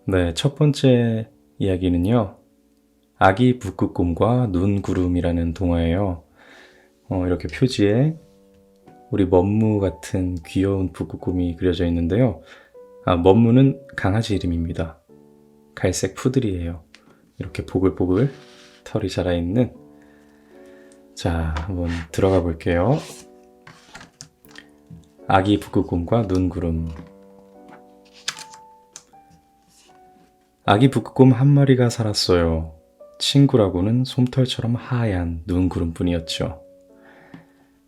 네, 첫 번째 이야기는요. 아기 북극곰과 눈구름이라는 동화예요. 이렇게 표지에 우리 멈무 같은 귀여운 북극곰이 그려져 있는데요. 멈무는 강아지 이름입니다. 갈색 푸들이에요. 이렇게 보글보글 털이 자라있는. 자, 한번 들어가 볼게요. 아기 북극곰과 눈구름. 아기 북극곰 한 마리가 살았어요. 친구라고는 솜털처럼 하얀 눈구름뿐이었죠.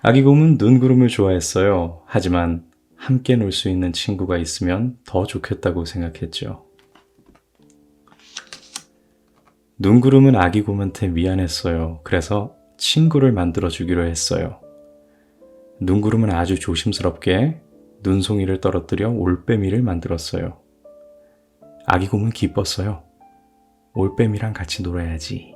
아기 곰은 눈구름을 좋아했어요. 하지만 함께 놀 수 있는 친구가 있으면 더 좋겠다고 생각했죠. 눈구름은 아기 곰한테 미안했어요. 그래서 친구를 만들어 주기로 했어요. 눈구름은 아주 조심스럽게 눈송이를 떨어뜨려 올빼미를 만들었어요. 아기 곰은 기뻤어요. 올빼미랑 같이 놀아야지.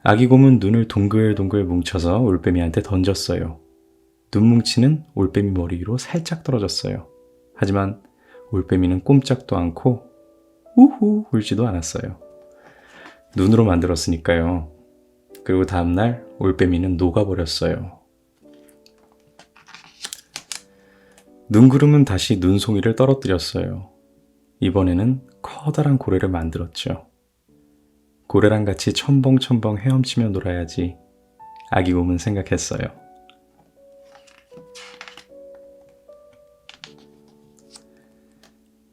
아기 곰은 눈을 동글동글 뭉쳐서 올빼미한테 던졌어요. 눈 뭉치는 올빼미 머리 위로 살짝 떨어졌어요. 하지만 올빼미는 꼼짝도 않고 우후 울지도 않았어요. 눈으로 만들었으니까요. 그리고 다음날 올빼미는 녹아버렸어요. 눈구름은 다시 눈송이를 떨어뜨렸어요. 이번에는 커다란 고래를 만들었죠. 고래랑 같이 첨벙첨벙 헤엄치며 놀아야지. 아기 곰은 생각했어요.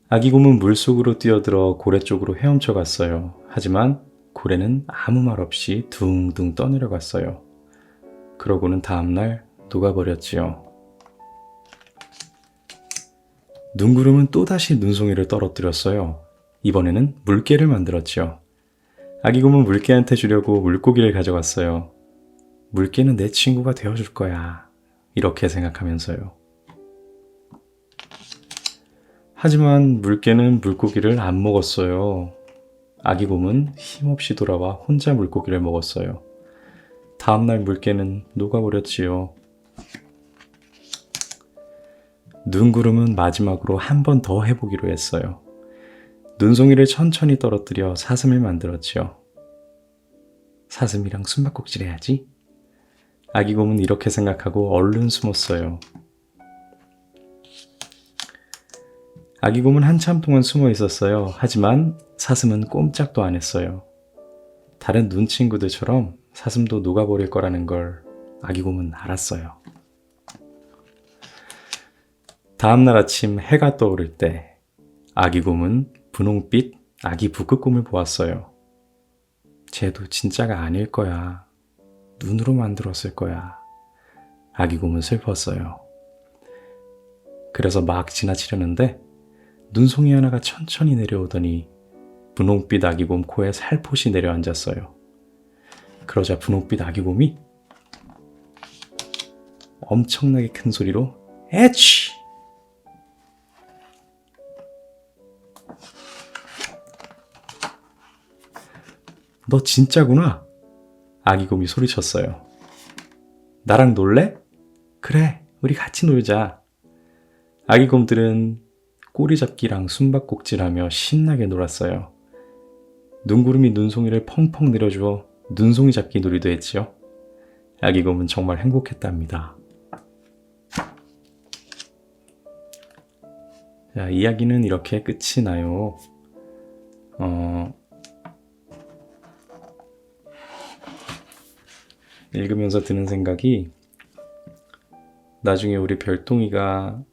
아기 곰은 물속으로 뛰어들어 고래 쪽으로 헤엄쳐 갔어요. 하지만 고래는 아무 말 없이 둥둥 떠내려갔어요. 그러고는 다음날 녹아버렸지요. 눈구름은 또다시 눈송이를 떨어뜨렸어요. 이번에는 물개를 만들었죠. 아기 곰은 물개한테 주려고 물고기를 가져갔어요. 물개는 내 친구가 되어줄 거야. 이렇게 생각하면서요. 하지만 물개는 물고기를 안 먹었어요. 아기 곰은 힘없이 돌아와 혼자 물고기를 먹었어요. 다음날 물개는 녹아버렸지요. 눈구름은 마지막으로 한 번 더 해보기로 했어요. 눈송이를 천천히 떨어뜨려 사슴을 만들었지요. 사슴이랑 숨바꼭질 해야지. 아기 곰은 이렇게 생각하고 얼른 숨었어요. 아기 곰은 한참 동안 숨어 있었어요. 하지만 사슴은 꼼짝도 안 했어요. 다른 눈 친구들처럼 사슴도 녹아버릴 거라는 걸 아기 곰은 알았어요. 다음날 아침 해가 떠오를 때 아기 곰은 분홍빛 아기 북극곰을 보았어요. 쟤도 진짜가 아닐 거야. 눈으로 만들었을 거야. 아기 곰은 슬펐어요. 그래서 막 지나치려는데 눈송이 하나가 천천히 내려오더니 분홍빛 아기 곰 코에 살포시 내려앉았어요. 그러자 분홍빛 아기 곰이 엄청나게 큰 소리로 에취! 너 진짜구나. 아기 곰이 소리쳤어요. 나랑 놀래? 그래, 우리 같이 놀자. 아기 곰들은 꼬리잡기랑 숨바꼭질하며 신나게 놀았어요. 눈구름이 눈송이를 펑펑 내려주어 눈송이 잡기 놀이도 했지요. 아기 곰은 정말 행복했답니다. 자, 이야기는 이렇게 끝이 나요. 읽으면서 드는 생각이, 나중에 우리 별똥이가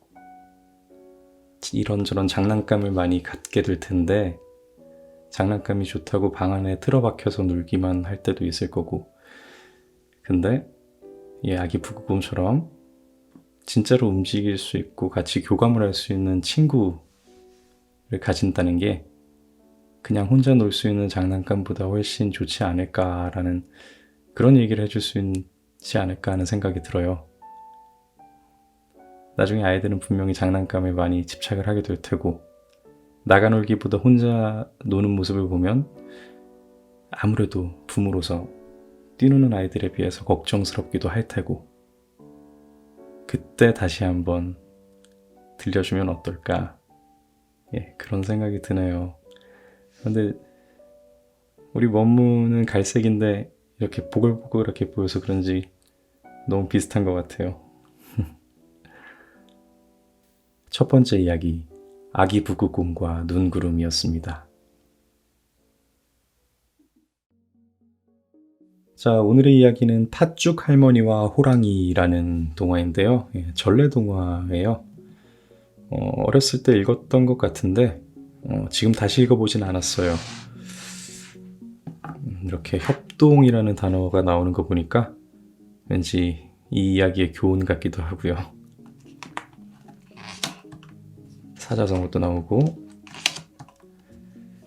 이런저런 장난감을 많이 갖게 될 텐데, 장난감이 좋다고 방 안에 틀어박혀서 놀기만 할 때도 있을 거고, 근데 이 아기 북극곰처럼 진짜로 움직일 수 있고 같이 교감을 할 수 있는 친구를 가진다는 게 그냥 혼자 놀 수 있는 장난감보다 훨씬 좋지 않을까라는, 그런 얘기를 해줄 수 있지 않을까 하는 생각이 들어요. 나중에 아이들은 분명히 장난감에 많이 집착을 하게 될 테고, 나가 놀기보다 혼자 노는 모습을 보면 아무래도 부모로서 뛰노는 아이들에 비해서 걱정스럽기도 할 테고, 그때 다시 한번 들려주면 어떨까? 예, 그런 생각이 드네요. 근데 우리 원문은 갈색인데 이렇게 보글보글하게 보여서 그런지 너무 비슷한 것 같아요. 첫 번째 이야기, 아기 북극곰과 눈구름이었습니다. 자, 오늘의 이야기는 팥죽 할머니와 호랑이라는 동화인데요. 예, 전래 동화예요. 어렸을 때 읽었던 것 같은데 지금 다시 읽어보진 않았어요. 이렇게 협동이라는 단어가 나오는 거 보니까 왠지 이 이야기의 교훈 같기도 하고요. 사자성어도 나오고.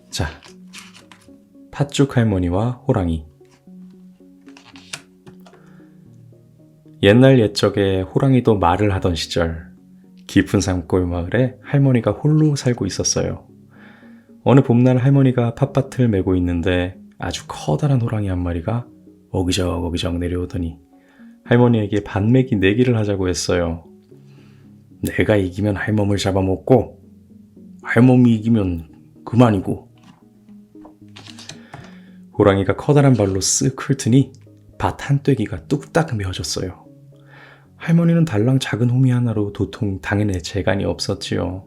자, 팥죽 할머니와 호랑이. 옛날 옛적에 호랑이도 말을 하던 시절, 깊은 산골 마을에 할머니가 홀로 살고 있었어요. 어느 봄날 할머니가 팥밭을 메고 있는데 아주 커다란 호랑이 한 마리가 어기적 내려오더니 할머니에게 반매기 내기를 하자고 했어요. 내가 이기면 할멈을 잡아먹고 할멈이 이기면 그만이고. 호랑이가 커다란 발로 쓱 훑으니 밭 한 떼기가 뚝딱 메어졌어요. 할머니는 달랑 작은 호미 하나로 도통 당연히 재간이 없었지요.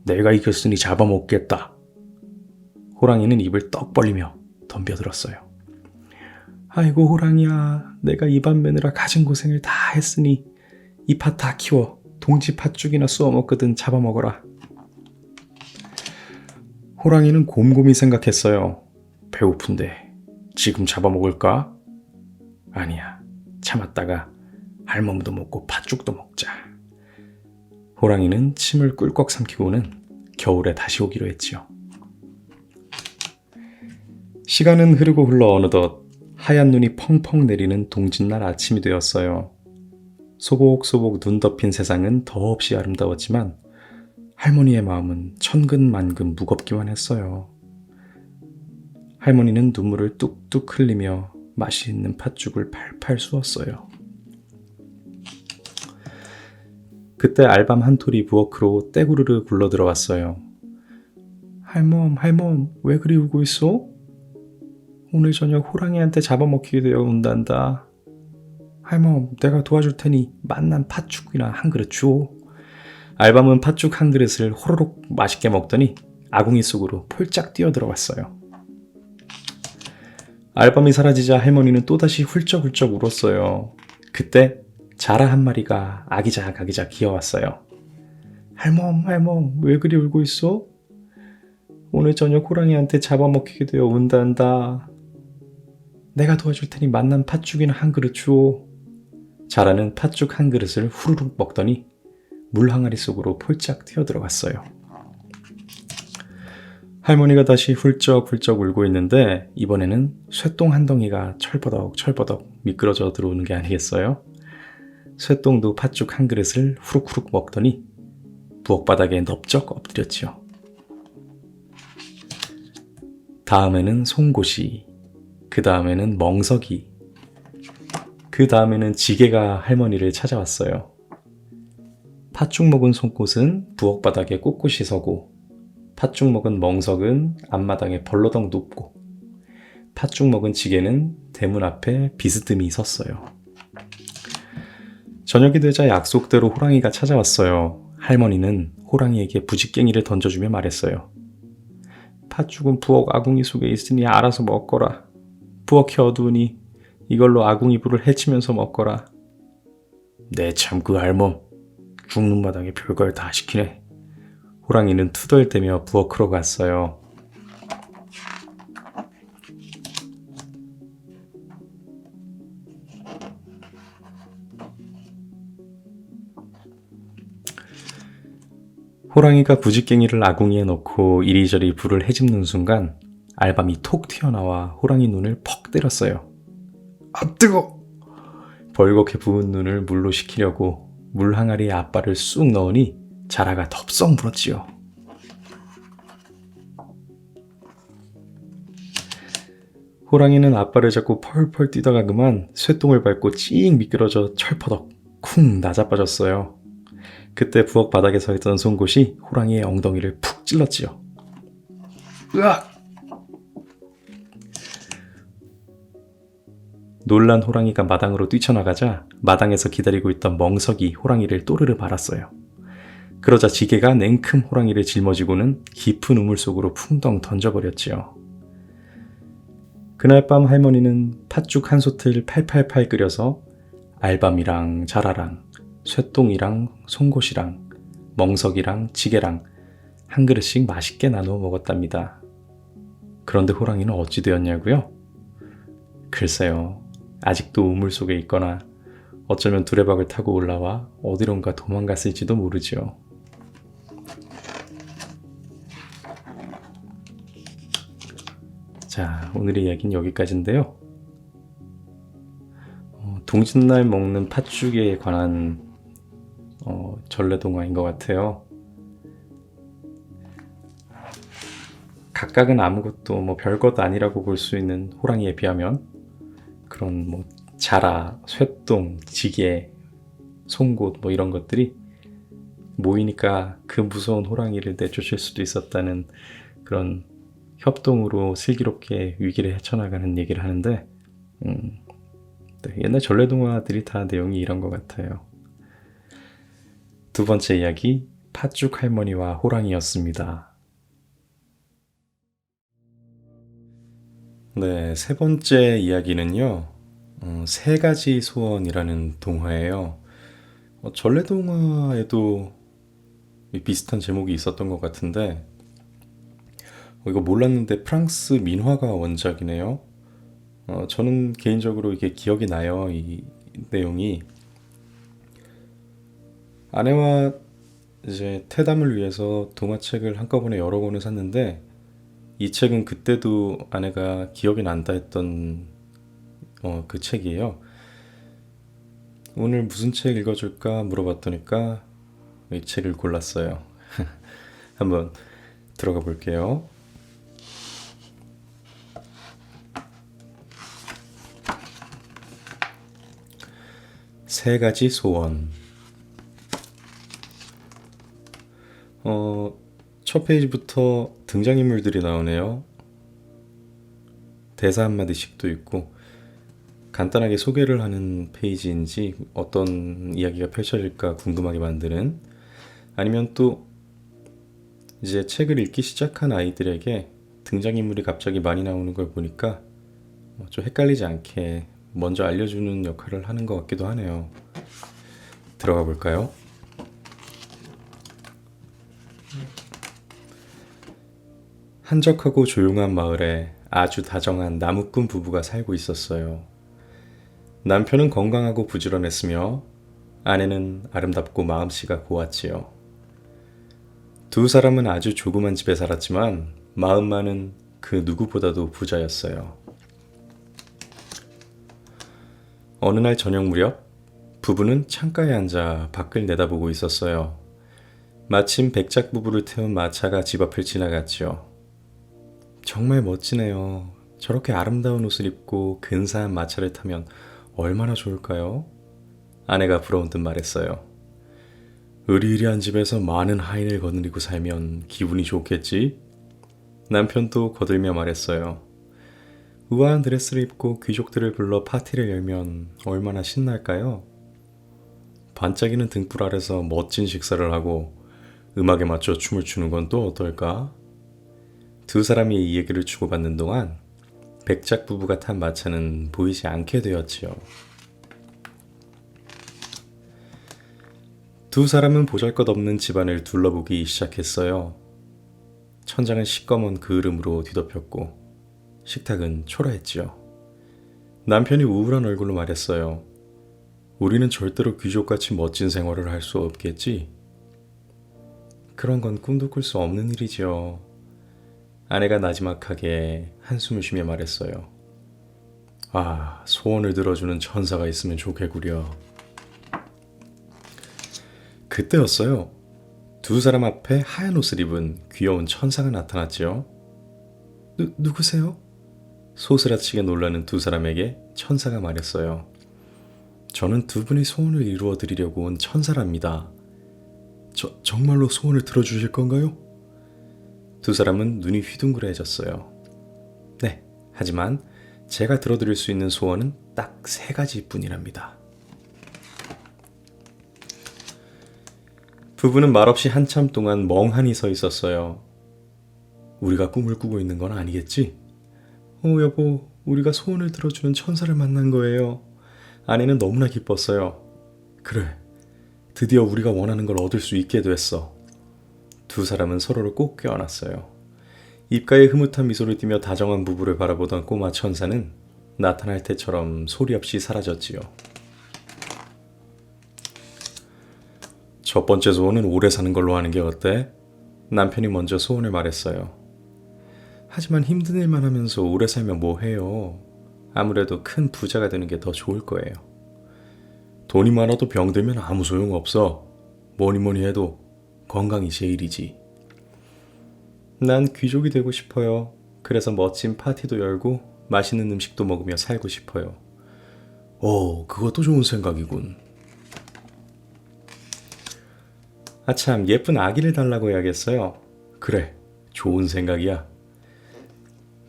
내가 이겼으니 잡아먹겠다. 호랑이는 입을 떡 벌리며 덤벼들었어요. 아이고 호랑이야, 내가 입안 매느라 가진 고생을 다 했으니 이 팥 다 키워 동지 팥죽이나 쑤어 먹거든 잡아먹어라. 호랑이는 곰곰이 생각했어요. 배고픈데 지금 잡아먹을까? 아니야, 참았다가 할멈도 먹고 팥죽도 먹자. 호랑이는 침을 꿀꺽 삼키고는 겨울에 다시 오기로 했지요. 시간은 흐르고 흘러 어느덧 하얀 눈이 펑펑 내리는 동짓날 아침이 되었어요. 소복소복 눈 덮인 세상은 더없이 아름다웠지만 할머니의 마음은 천근만근 무겁기만 했어요. 할머니는 눈물을 뚝뚝 흘리며 맛있는 팥죽을 팔팔 쑤었어요. 그때 알밤 한 톨이 부엌으로 떼구르르 굴러 들어왔어요. 할멈, 왜 그리 울고 있어? 오늘 저녁 호랑이한테 잡아먹히게 되어 운단다. 할멈, 내가 도와줄 테니 맛난 팥죽이나 한 그릇 줘. 알밤은 팥죽 한 그릇을 호로록 맛있게 먹더니 아궁이 속으로 폴짝 뛰어들어갔어요. 알밤이 사라지자 할머니는 또다시 훌쩍훌쩍 울었어요. 그때 자라 한 마리가 아기작 기어왔어요. 할멈, 왜 그리 울고 있어? 오늘 저녁 호랑이한테 잡아먹히게 되어 운단다. 내가 도와줄 테니 맛난 팥죽이나 한 그릇 줘. 자라는 팥죽 한 그릇을 후루룩 먹더니 물 항아리 속으로 폴짝 뛰어들어갔어요. 할머니가 다시 훌쩍훌쩍 울고 있는데 이번에는 쇠똥 한 덩이가 철버덕 미끄러져 들어오는 게 아니겠어요? 쇠똥도 팥죽 한 그릇을 후룩후룩 먹더니 부엌 바닥에 넙적 엎드렸지요. 다음에는 송곳이, 그 다음에는 멍석이, 그 다음에는 지게가 할머니를 찾아왔어요. 팥죽 먹은 송곳은 부엌 바닥에 꼿꼿이 서고 팥죽 먹은 멍석은 앞마당에 벌러덩 눕고 팥죽 먹은 지게는 대문 앞에 비스듬히 섰어요. 저녁이 되자 약속대로 호랑이가 찾아왔어요. 할머니는 호랑이에게 부직갱이를 던져주며 말했어요. 팥죽은 부엌 아궁이 속에 있으니 알아서 먹거라. 부엌이 어두우니 이걸로 아궁이 불을 헤치면서 먹거라. 네, 참 그 할멈 죽는 마당에 별걸 다 시키네. 호랑이는 투덜대며 부엌으로 갔어요. 호랑이가 부직갱이를 아궁이에 넣고 이리저리 불을 헤집는 순간 알밤이 톡 튀어나와 호랑이 눈을 퍽 때렸어요. 아, 뜨거! 벌겋게 부은 눈을 물로 식히려고 물 항아리에 앞발을 쑥 넣으니 자라가 덥석 물었지요. 호랑이는 앞발을 잡고 펄펄 뛰다가 그만 쇠똥을 밟고 찡 미끄러져 철퍼덕 쿵 나자빠졌어요. 그때 부엌 바닥에 서 있던 송곳이 호랑이의 엉덩이를 푹 찔렀지요. 으악! 놀란 호랑이가 마당으로 뛰쳐나가자 마당에서 기다리고 있던 멍석이 호랑이를 또르르 말았어요. 그러자 지게가 냉큼 호랑이를 짊어지고는 깊은 우물 속으로 풍덩 던져버렸지요. 그날 밤 할머니는 팥죽 한 솥을 팔팔팔 끓여서 알밤이랑 자라랑 쇠똥이랑 송곳이랑 멍석이랑 지게랑 한 그릇씩 맛있게 나누어 먹었답니다. 그런데 호랑이는 어찌 되었냐고요? 글쎄요. 아직도 우물 속에 있거나 어쩌면 두레박을 타고 올라와 어디론가 도망갔을지도 모르지요. 자, 오늘의 이야기는 여기까지인데요. 동짓날 먹는 팥죽에 관한 전래동화인 것 같아요. 각각은 아무것도 별것 아니라고 볼 수 있는 호랑이에 비하면 그런 자라, 쇠똥, 지게, 송곳 이런 것들이 모이니까 그 무서운 호랑이를 내쫓을 수도 있었다는 그런 협동으로 슬기롭게 위기를 헤쳐나가는 얘기를 하는데 네, 옛날 전래동화들이 다 내용이 이런 것 같아요. 두 번째 이야기, 팥죽 할머니와 호랑이였습니다. 네, 세 번째 이야기는요. 세 가지 소원이라는 동화예요. 전래동화에도 비슷한 제목이 있었던 것 같은데 이거 몰랐는데 프랑스 민화가 원작이네요. 저는 개인적으로 이게 기억이 나요. 이 내용이 아내와 이제 퇴담을 위해서 동화책을 한꺼번에 여러 권을 샀는데 이 책은 그때도 아내가 기억이 난다 했던 그 책이에요. 오늘 무슨 책 읽어줄까 물어봤더니까 이 책을 골랐어요. 한번 들어가 볼게요. 세 가지 소원. 첫 페이지부터 등장인물들이 나오네요. 대사 한마디씩도 있고 간단하게 소개를 하는 페이지인지 어떤 이야기가 펼쳐질까 궁금하게 만드는, 아니면 또 이제 책을 읽기 시작한 아이들에게 등장인물이 갑자기 많이 나오는 걸 보니까 좀 헷갈리지 않게 먼저 알려주는 역할을 하는 것 같기도 하네요. 들어가 볼까요? 한적하고 조용한 마을에 아주 다정한 나무꾼 부부가 살고 있었어요. 남편은 건강하고 부지런했으며 아내는 아름답고 마음씨가 고왔지요. 두 사람은 아주 조그만 집에 살았지만 마음만은 그 누구보다도 부자였어요. 어느 날 저녁 무렵 부부는 창가에 앉아 밖을 내다보고 있었어요. 마침 백작 부부를 태운 마차가 집 앞을 지나갔지요. 정말 멋지네요. 저렇게 아름다운 옷을 입고 근사한 마차를 타면 얼마나 좋을까요? 아내가 부러운 듯 말했어요. 으리으리한 집에서 많은 하인을 거느리고 살면 기분이 좋겠지? 남편도 거들며 말했어요. 우아한 드레스를 입고 귀족들을 불러 파티를 열면 얼마나 신날까요? 반짝이는 등불 아래서 멋진 식사를 하고 음악에 맞춰 춤을 추는 건 또 어떨까? 두 사람이 이 얘기를 주고받는 동안 백작 부부가 탄 마차는 보이지 않게 되었지요. 두 사람은 보잘것없는 집안을 둘러보기 시작했어요. 천장은 시꺼먼 그을음으로 뒤덮였고 식탁은 초라했지요. 남편이 우울한 얼굴로 말했어요. 우리는 절대로 귀족같이 멋진 생활을 할 수 없겠지? 그런 건 꿈도 꿀 수 없는 일이지요. 아내가 나지막하게 한숨을 쉬며 말했어요. 아, 소원을 들어주는 천사가 있으면 좋겠구려. 그때였어요. 두 사람 앞에 하얀 옷을 입은 귀여운 천사가 나타났지요. 누구세요? 소스라치게 놀라는 두 사람에게 천사가 말했어요. 저는 두 분의 소원을 이루어 드리려고 온 천사랍니다. 정말로 소원을 들어주실 건가요? 두 사람은 눈이 휘둥그레해졌어요. 네, 하지만 제가 들어드릴 수 있는 소원은 딱 3가지뿐이랍니다. 부부는 말없이 한참 동안 멍하니 서 있었어요. 우리가 꿈을 꾸고 있는 건 아니겠지? 여보, 우리가 소원을 들어주는 천사를 만난 거예요. 아내는 너무나 기뻤어요. 그래, 드디어 우리가 원하는 걸 얻을 수 있게 됐어. 두 사람은 서로를 꼭 껴안았어요. 입가에 흐뭇한 미소를 띠며 다정한 부부를 바라보던 꼬마 천사는 나타날 때처럼 소리 없이 사라졌지요. 첫 번째 소원은 오래 사는 걸로 하는 게 어때? 남편이 먼저 소원을 말했어요. 하지만 힘든 일만 하면서 오래 살면 뭐 해요? 아무래도 큰 부자가 되는 게 더 좋을 거예요. 돈이 많아도 병들면 아무 소용 없어. 뭐니 해도 건강이 제일이지. 난 귀족이 되고 싶어요. 그래서 멋진 파티도 열고 맛있는 음식도 먹으며 살고 싶어요. 그것도 좋은 생각이군. 아참, 예쁜 아기를 달라고 해야겠어요. 그래, 좋은 생각이야.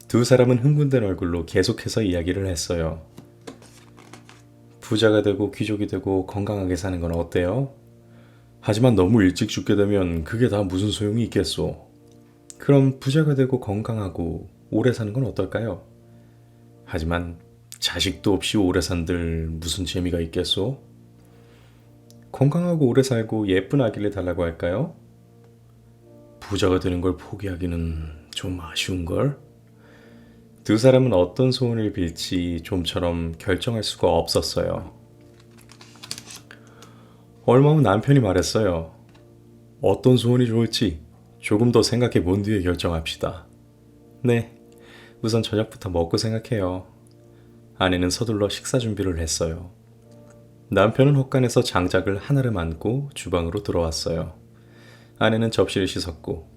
두 사람은 흥분된 얼굴로 계속해서 이야기를 했어요. 부자가 되고 귀족이 되고 건강하게 사는 건 어때요? 하지만 너무 일찍 죽게 되면 그게 다 무슨 소용이 있겠소? 그럼 부자가 되고 건강하고 오래 사는 건 어떨까요? 하지만 자식도 없이 오래 산들 무슨 재미가 있겠소? 건강하고 오래 살고 예쁜 아기를 달라고 할까요? 부자가 되는 걸 포기하기는 좀 아쉬운걸? 두 사람은 어떤 소원을 빌지 좀처럼 결정할 수가 없었어요. 얼마 후 남편이 말했어요. 어떤 소원이 좋을지 조금 더 생각해 본 뒤에 결정합시다. 네, 우선 저녁부터 먹고 생각해요. 아내는 서둘러 식사 준비를 했어요. 남편은 헛간에서 장작을 하나를 안고 주방으로 들어왔어요. 아내는 접시를 씻었고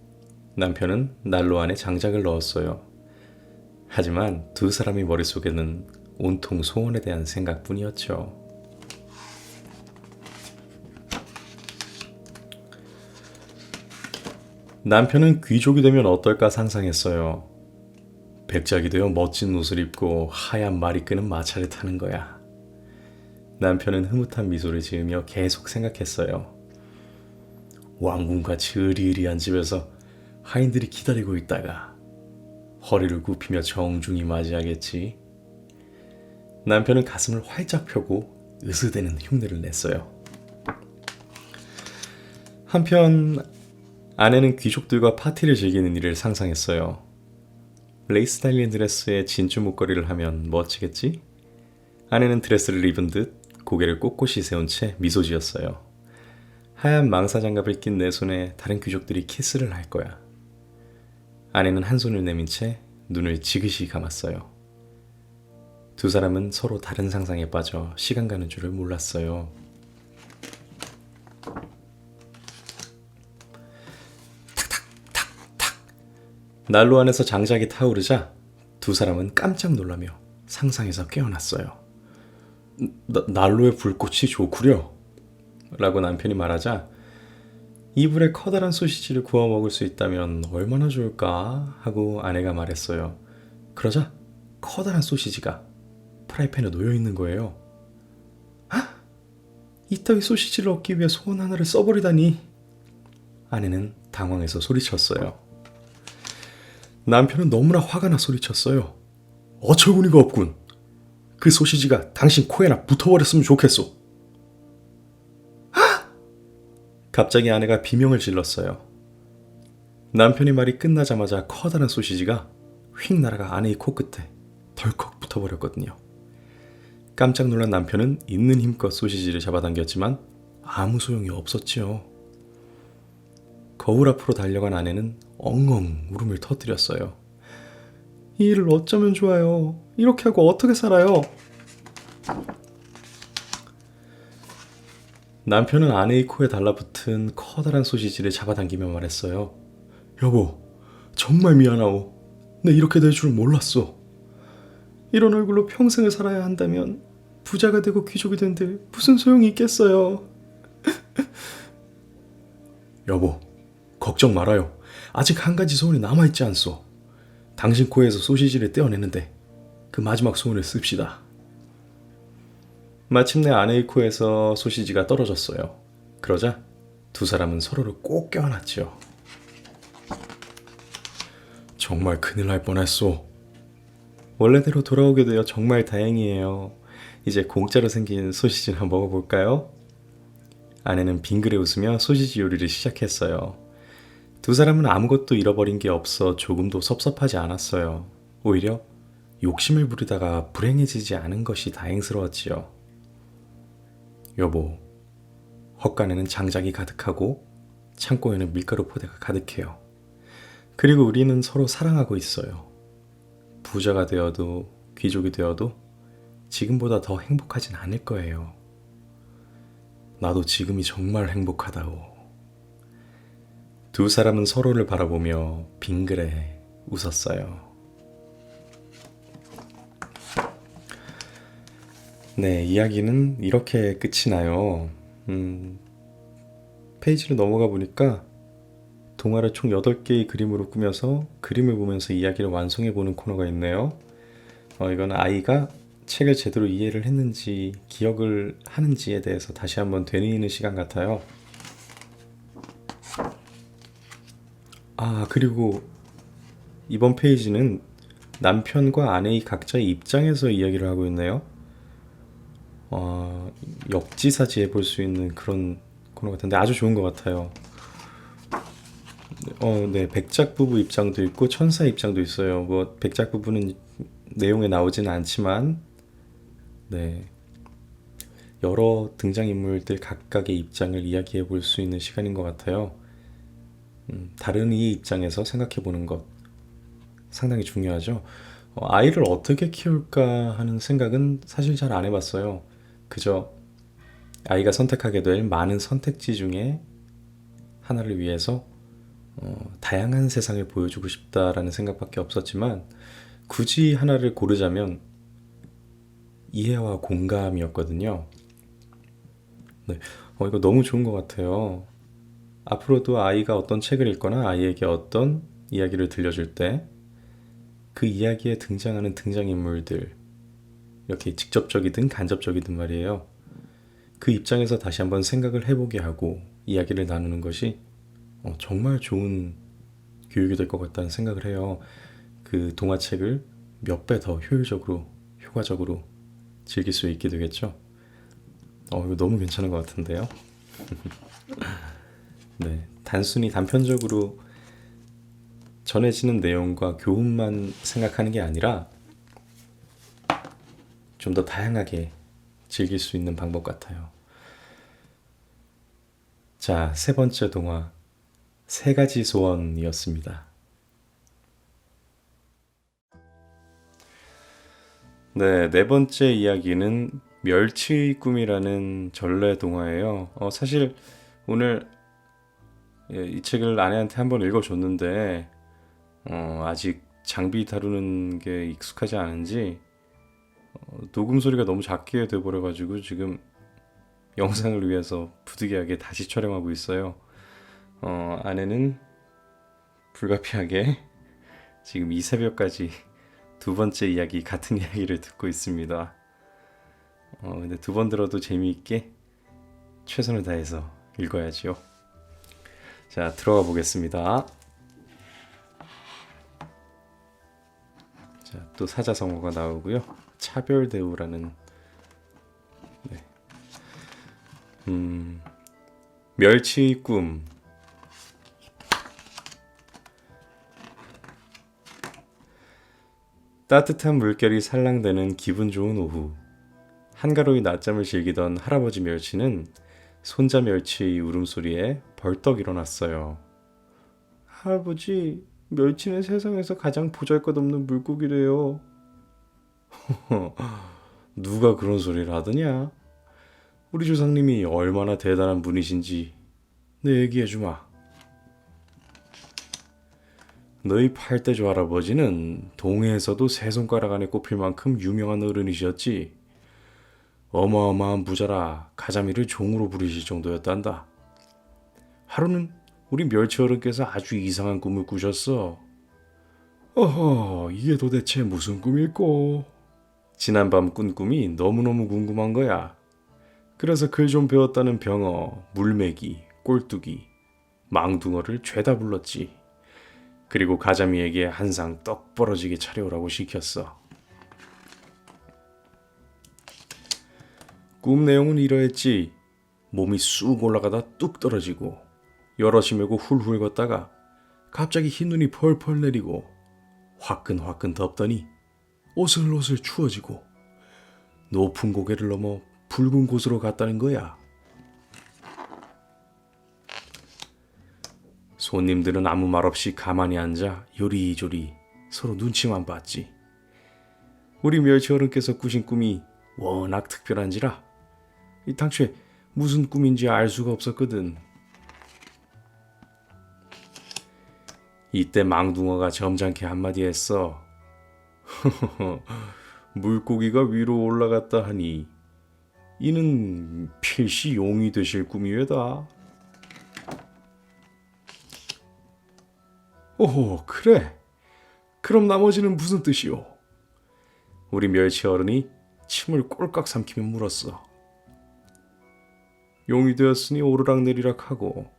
남편은 난로 안에 장작을 넣었어요. 하지만 두 사람의 머릿속에는 온통 소원에 대한 생각뿐이었죠. 남편은 귀족이 되면 어떨까 상상했어요. 백작이 되어 멋진 옷을 입고 하얀 말이 끄는 마차를 타는 거야. 남편은 흐뭇한 미소를 지으며 계속 생각했어요. 왕궁같이 으리으리한 집에서 하인들이 기다리고 있다가 허리를 굽히며 정중히 맞이하겠지. 남편은 가슴을 활짝 펴고 으스대는 흉내를 냈어요. 한편 아내는 귀족들과 파티를 즐기는 일을 상상했어요. 레이스 달린 드레스에 진주 목걸이를 하면 멋지겠지? 아내는 드레스를 입은 듯 고개를 꼿꼿이 세운 채 미소 지었어요. 하얀 망사장갑을 낀 내 손에 다른 귀족들이 키스를 할 거야. 아내는 한 손을 내민 채 눈을 지그시 감았어요. 두 사람은 서로 다른 상상에 빠져 시간 가는 줄을 몰랐어요. 난로 안에서 장작이 타오르자 두 사람은 깜짝 놀라며 상상에서 깨어났어요. 난로의 불꽃이 좋구려 라고 남편이 말하자 이불에 커다란 소시지를 구워 먹을 수 있다면 얼마나 좋을까 하고 아내가 말했어요. 그러자 커다란 소시지가 프라이팬에 놓여 있는 거예요. 이따위 소시지를 얻기 위해 소원 하나를 써버리다니. 아내는 당황해서 소리쳤어요. 남편은 너무나 화가 나 소리쳤어요. 어처구니가 없군. 그 소시지가 당신 코에나 붙어버렸으면 좋겠소. 갑자기 아내가 비명을 질렀어요. 남편의 말이 끝나자마자 커다란 소시지가 휙 날아가 아내의 코끝에 덜컥 붙어버렸거든요. 깜짝 놀란 남편은 있는 힘껏 소시지를 잡아당겼지만 아무 소용이 없었지요. 거울 앞으로 달려간 아내는 엉엉 울음을 터뜨렸어요. 이 일을 어쩌면 좋아요. 이렇게 하고 어떻게 살아요? 남편은 아내의 코에 달라붙은 커다란 소시지를 잡아당기며 말했어요. 여보, 정말 미안하오. 내 이렇게 될 줄 몰랐어. 이런 얼굴로 평생을 살아야 한다면 부자가 되고 귀족이 된들 무슨 소용이 있겠어요. 여보, 걱정 말아요. 아직 한 가지 소원이 남아있지 않소. 당신 코에서 소시지를 떼어내는데 그 마지막 소원을 씁시다. 마침내 아내의 코에서 소시지가 떨어졌어요. 그러자 두 사람은 서로를 꼭 껴안았지요. 정말 큰일 날 뻔했소. 원래대로 돌아오게 되어 정말 다행이에요. 이제 공짜로 생긴 소시지나 먹어볼까요? 아내는 빙그레 웃으며 소시지 요리를 시작했어요. 두 사람은 아무것도 잃어버린 게 없어 조금도 섭섭하지 않았어요. 오히려 욕심을 부리다가 불행해지지 않은 것이 다행스러웠지요. 여보, 헛간에는 장작이 가득하고 창고에는 밀가루 포대가 가득해요. 그리고 우리는 서로 사랑하고 있어요. 부자가 되어도 귀족이 되어도 지금보다 더 행복하진 않을 거예요. 나도 지금이 정말 행복하다오. 두 사람은 서로를 바라보며 빙그레 웃었어요. 네, 이야기는 이렇게 끝이 나요. 페이지를 넘어가 보니까 동화를 총 8개의 그림으로 꾸며서 그림을 보면서 이야기를 완성해보는 코너가 있네요. 이건 아이가 책을 제대로 이해를 했는지 기억을 하는지에 대해서 다시 한번 되뇌이는 시간 같아요. 그리고 이번 페이지는 남편과 아내의 각자의 입장에서 이야기를 하고 있네요. 역지사지 해볼 수 있는 그런 코너 같은데 아주 좋은 것 같아요. 네, 백작 부부 입장도 있고 천사 입장도 있어요. 뭐 백작 부부는 내용에 나오지는 않지만, 네, 여러 등장인물들 각각의 입장을 이야기해 볼 수 있는 시간인 것 같아요. 다른 이의 입장에서 생각해 보는 것 상당히 중요하죠. 아이를 어떻게 키울까 하는 생각은 사실 잘 안 해봤어요. 그저 아이가 선택하게 될 많은 선택지 중에 하나를 위해서 다양한 세상을 보여주고 싶다라는 생각밖에 없었지만, 굳이 하나를 고르자면 이해와 공감이었거든요. 네, 이거 너무 좋은 것 같아요. 앞으로도 아이가 어떤 책을 읽거나 아이에게 어떤 이야기를 들려줄 때 그 이야기에 등장하는 등장인물들, 이렇게 직접적이든 간접적이든 말이에요. 그 입장에서 다시 한번 생각을 해보게 하고 이야기를 나누는 것이 정말 좋은 교육이 될 것 같다는 생각을 해요. 그 동화책을 몇 배 더 효율적으로, 효과적으로 즐길 수 있게 되겠죠. 이거 너무 괜찮은 것 같은데요. 네, 단순히 단편적으로 전해지는 내용과 교훈만 생각하는 게 아니라 좀 더 다양하게 즐길 수 있는 방법 같아요. 자, 세 번째 동화, 세 가지 소원이었습니다. 네, 네 번째 이야기는 멸치의 꿈이라는 전래 동화예요. 사실 오늘 이 책을 아내한테 한번 읽어줬는데 아직 장비 다루는 게 익숙하지 않은지 녹음 소리가 너무 작게 돼버려가지고 지금 영상을 위해서 부득이하게 다시 촬영하고 있어요. 아내는 불가피하게 지금 이 새벽까지 두 번째 이야기, 같은 이야기를 듣고 있습니다. 근데 두 번 들어도 재미있게 최선을 다해서 읽어야지요. 자, 들어가 보겠습니다. 자, 또 사자성어가 나오고요. 차별대우라는, 네. 멸치의 꿈. 따뜻한 물결이 살랑대는 기분 좋은 오후, 한가로이 낮잠을 즐기던 할아버지 멸치는 손자 멸치의 울음소리에 벌떡 일어났어요. 할아버지, 멸치는 세상에서 가장 보잘것없는 물고기래요. 누가 그런 소리를 하더냐? 우리 조상님이 얼마나 대단한 분이신지 내 얘기해주마. 너희 팔대조 할아버지는 동해에서도 세 손가락 안에 꼽힐 만큼 유명한 어른이셨지. 어마어마한 부자라 가자미를 종으로 부리실 정도였단다. 하루는 우리 멸치 어른께서 아주 이상한 꿈을 꾸셨어. 어허, 이게 도대체 무슨 꿈일꼬? 지난밤 꾼 꿈이 너무너무 궁금한 거야. 그래서 글 좀 배웠다는 병어, 물메기, 꼴뚜기, 망둥어를 죄다 불렀지. 그리고 가자미에게 한 상 떡 벌어지게 차려오라고 시켰어. 꿈 내용은 이러했지. 몸이 쑥 올라가다 뚝 떨어지고 여럿이 메고 훌훌 걷다가 갑자기 흰눈이 펄펄 내리고 화끈화끈 덥더니 오슬오슬 추워지고 높은 고개를 넘어 붉은 곳으로 갔다는 거야. 손님들은 아무 말 없이 가만히 앉아 요리조리 서로 눈치만 봤지. 우리 멸치 어른께서 꾸신 꿈이 워낙 특별한지라 이 당초에 무슨 꿈인지 알 수가 없었거든. 이때 망둥어가 점잖게 한마디 했어. 물고기가 위로 올라갔다 하니 이는 필시 용이 되실 꿈이외다. 오호, 그래. 그럼 나머지는 무슨 뜻이오? 우리 멸치 어른이 침을 꼴깍 삼키며 물었어. 용이 되었으니 오르락내리락 하고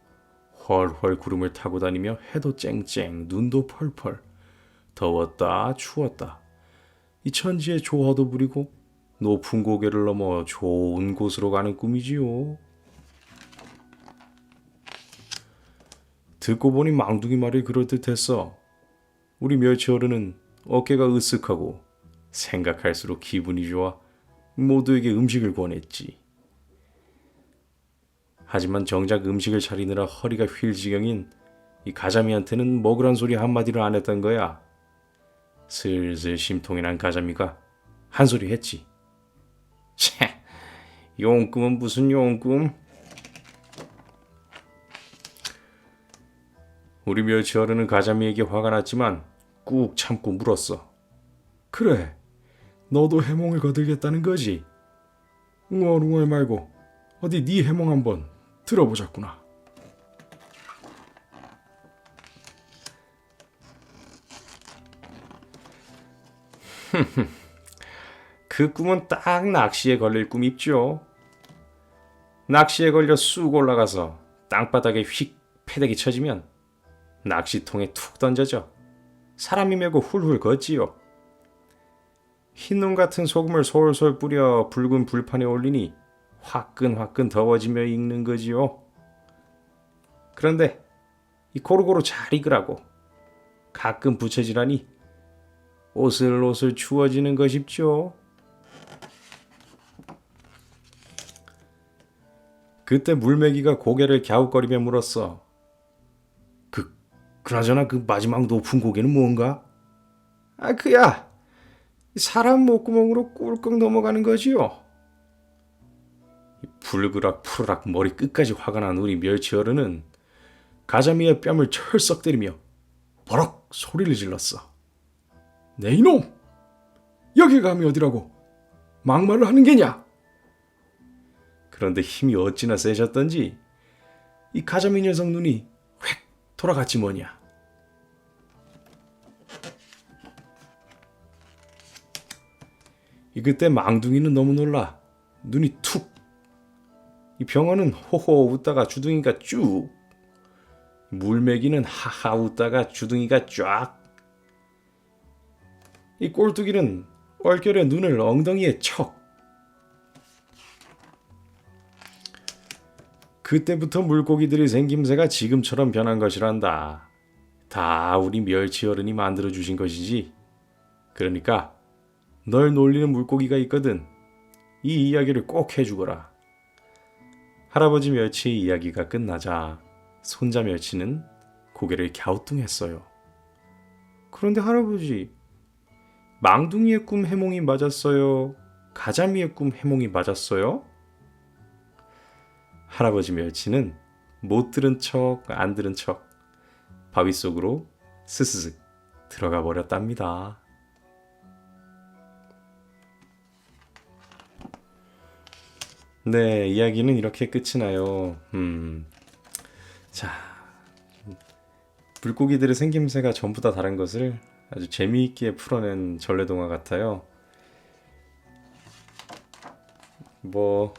훨훨 구름을 타고 다니며 해도 쨍쨍 눈도 펄펄 더웠다 추웠다 이 천지에 조화도 부리고 높은 고개를 넘어 좋은 곳으로 가는 꿈이지요. 듣고 보니 망둥이 말이 그럴듯했어. 우리 멸치 어른은 어깨가 으쓱하고 생각할수록 기분이 좋아 모두에게 음식을 권했지. 하지만 정작 음식을 차리느라 허리가 휠 지경인 이 가자미한테는 먹으란 소리 한마디를 안 했던 거야. 슬슬 심통이 난 가자미가 한 소리 했지. 채, 용꿈은 무슨 용꿈? 우리 멸치 어른은 가자미에게 화가 났지만 꾹 참고 물었어. 그래, 너도 해몽을 거들겠다는 거지? 웅얼웅얼 말고 어디 네 해몽 한번 들어보자꾸나. 그 꿈은 딱 낚시에 걸릴 꿈입죠. 낚시에 걸려 쑥 올라가서 땅바닥에 휙 패대기 쳐지면 낚시통에 툭 던져져 사람이 메고 훌훌 걷지요. 흰눈 같은 소금을 솔솔 뿌려 붉은 불판에 올리니 화끈화끈 더워지며 익는 거지요. 그런데 이 고루고루 잘 익으라고 가끔 부채질하니 오슬오슬 추워지는 것입죠. 그때 물메기가 고개를 갸웃거리며 물었어. 그나저나 그 마지막 높은 고개는 뭔가? 아, 그야 사람 목구멍으로 꿀꺽 넘어가는 거지요. 불그락 푸르락 머리 끝까지 화가 난 우리 멸치 어른은 가자미의 뺨을 철썩 때리며 버럭 소리를 질렀어. 네 이놈! 여기 감이 어디라고 막말을 하는 게냐? 그런데 힘이 어찌나 세셨던지 이 가자미 녀석 눈이 획 돌아갔지 뭐냐. 그때 망둥이는 너무 놀라 눈이 툭. 이 병어는 호호 웃다가 주둥이가 쭉. 물메기는 하하 웃다가 주둥이가 쫙. 이 꼴뚜기는 얼결에 눈을 엉덩이에 척. 그때부터 물고기들의 생김새가 지금처럼 변한 것이란다. 다 우리 멸치 어른이 만들어주신 것이지. 그러니까 널 놀리는 물고기가 있거든. 이 이야기를 꼭 해주거라. 할아버지 멸치의 이야기가 끝나자 손자 멸치는 고개를 갸우뚱했어요. 그런데 할아버지, 망둥이의 꿈 해몽이 맞았어요? 가자미의 꿈 해몽이 맞았어요? 할아버지 멸치는 못 들은 척 안 들은 척 바위 속으로 스스슥 들어가 버렸답니다. 네, 이야기는 이렇게 끝이 나요. 자, 물고기들의 생김새가 전부 다 다른 것을 아주 재미있게 풀어낸 전래동화 같아요. 뭐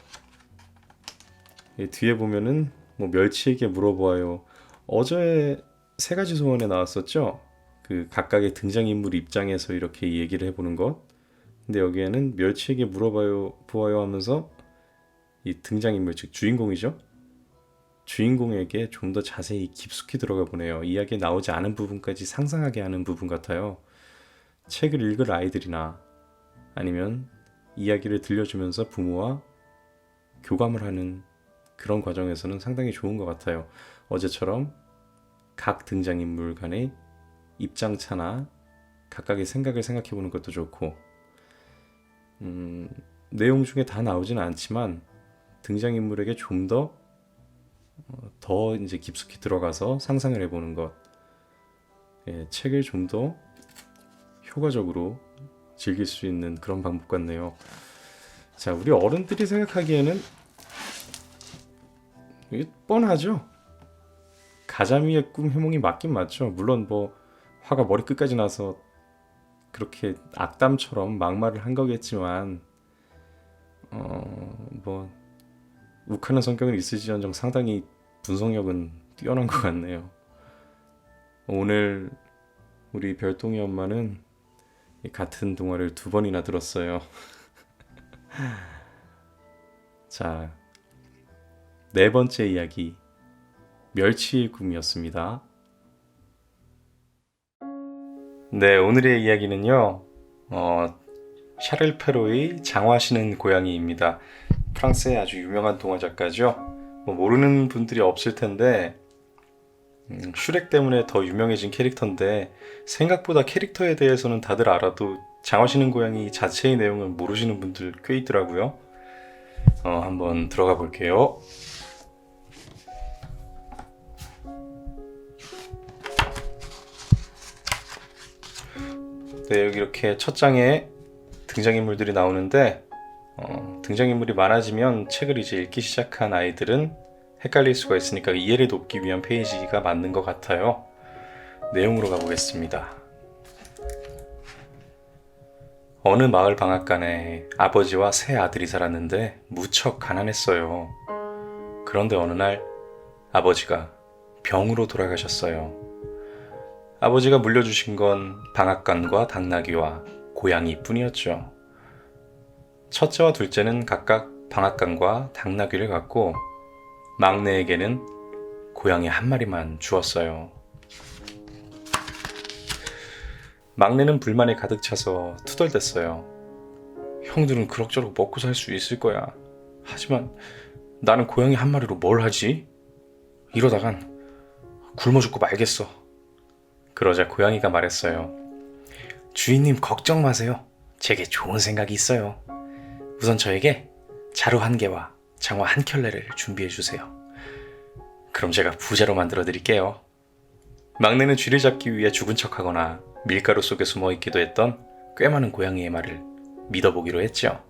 뒤에 보면은 뭐 멸치에게 물어보아요. 어제 세 가지 소원에 나왔었죠. 그 각각의 등장인물 입장에서 이렇게 얘기를 해보는 것. 근데 여기에는 멸치에게 물어봐요 보아요 하면서 이 등장인물 즉 주인공이죠. 주인공에게 좀 더 자세히 깊숙이 들어가 보네요. 이야기에 나오지 않은 부분까지 상상하게 하는 부분 같아요. 책을 읽을 아이들이나 아니면 이야기를 들려주면서 부모와 교감을 하는 그런 과정에서는 상당히 좋은 것 같아요. 어제처럼 각 등장인물 간의 입장차나 각각의 생각을 생각해보는 것도 좋고 내용 중에 다 나오지는 않지만 등장인물에게 좀 더 이제 깊숙이 들어가서 상상을 해보는 것, 책을 좀 더 효과적으로 즐길 수 있는 그런 방법 같네요. 자, 우리 어른들이 생각하기에는 이게 뻔하죠. 가자미의 꿈 해몽이 맞긴 맞죠. 물론 뭐 화가 머리 끝까지 나서 그렇게 악담처럼 막말을 한 거겠지만 뭐 욱하는 성격은 있으시언정 상당히 분석력은 뛰어난 것 같네요. 오늘 우리 별똥이 엄마는 같은 동화를 2번이나 들었어요. 자, 4번째 이야기, 멸치의 꿈이었습니다. 네, 오늘의 이야기는요, 샤를 페로의 장화시는 고양이입니다. 프랑스의 아주 유명한 동화 작가죠. 뭐 모르는 분들이 없을 텐데 슈렉 때문에 더 유명해진 캐릭터인데 생각보다 캐릭터에 대해서는 다들 알아도 장화시는 고양이 자체의 내용을 모르시는 분들 꽤 있더라고요. 한번 들어가 볼게요. 네, 여기 이렇게 첫 장에 등장인물들이 나오는데 등장인물이 많아지면 책을 이제 읽기 시작한 아이들은 헷갈릴 수가 있으니까 이해를 돕기 위한 페이지가 맞는 것 같아요. 내용으로 가보겠습니다. 어느 마을 방앗간에 아버지와 세 아들이 살았는데 무척 가난했어요. 그런데 어느 날 아버지가 병으로 돌아가셨어요. 아버지가 물려주신 건 방앗간과 당나귀와 고양이 뿐이었죠. 첫째와 둘째는 각각 방앗간과 당나귀를 갖고 막내에게는 고양이 한 마리만 주었어요. 막내는 불만에 가득 차서 투덜댔어요. 형들은 그럭저럭 먹고 살 수 있을 거야. 하지만 나는 고양이 한 마리로 뭘 하지? 이러다간 굶어 죽고 말겠어. 그러자 고양이가 말했어요. 주인님 걱정 마세요. 제게 좋은 생각이 있어요. 우선 저에게 자루 1개와 장화 1켤레를 준비해 주세요. 그럼 제가 부자로 만들어 드릴게요. 막내는 쥐를 잡기 위해 죽은 척하거나 밀가루 속에 숨어 있기도 했던 꽤 많은 고양이의 말을 믿어보기로 했죠.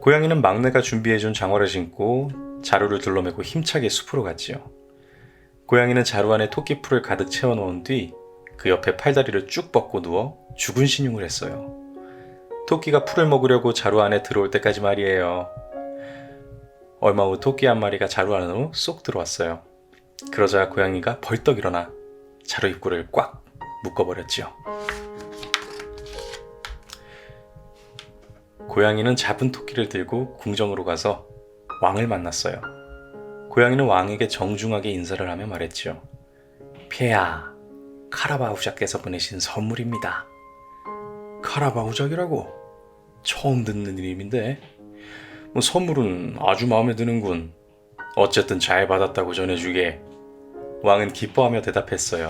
고양이는 막내가 준비해준 장화를 신고 자루를 둘러매고 힘차게 숲으로 갔지요. 고양이는 자루 안에 토끼풀을 가득 채워놓은 뒤 그 옆에 팔다리를 쭉 뻗고 누워 죽은 신용을 했어요. 토끼가 풀을 먹으려고 자루 안에 들어올 때까지 말이에요. 얼마 후 토끼 한 마리가 자루 안으로 쏙 들어왔어요. 그러자 고양이가 벌떡 일어나 자루 입구를 꽉 묶어버렸지요. 고양이는 잡은 토끼를 들고 궁정으로 가서 왕을 만났어요. 고양이는 왕에게 정중하게 인사를 하며 말했지요. 폐하, 카라바후작께서 보내신 선물입니다. 카라바후작이라고? 처음 듣는 이름인데 선물은 아주 마음에 드는군. 어쨌든 잘 받았다고 전해주게. 왕은 기뻐하며 대답했어요.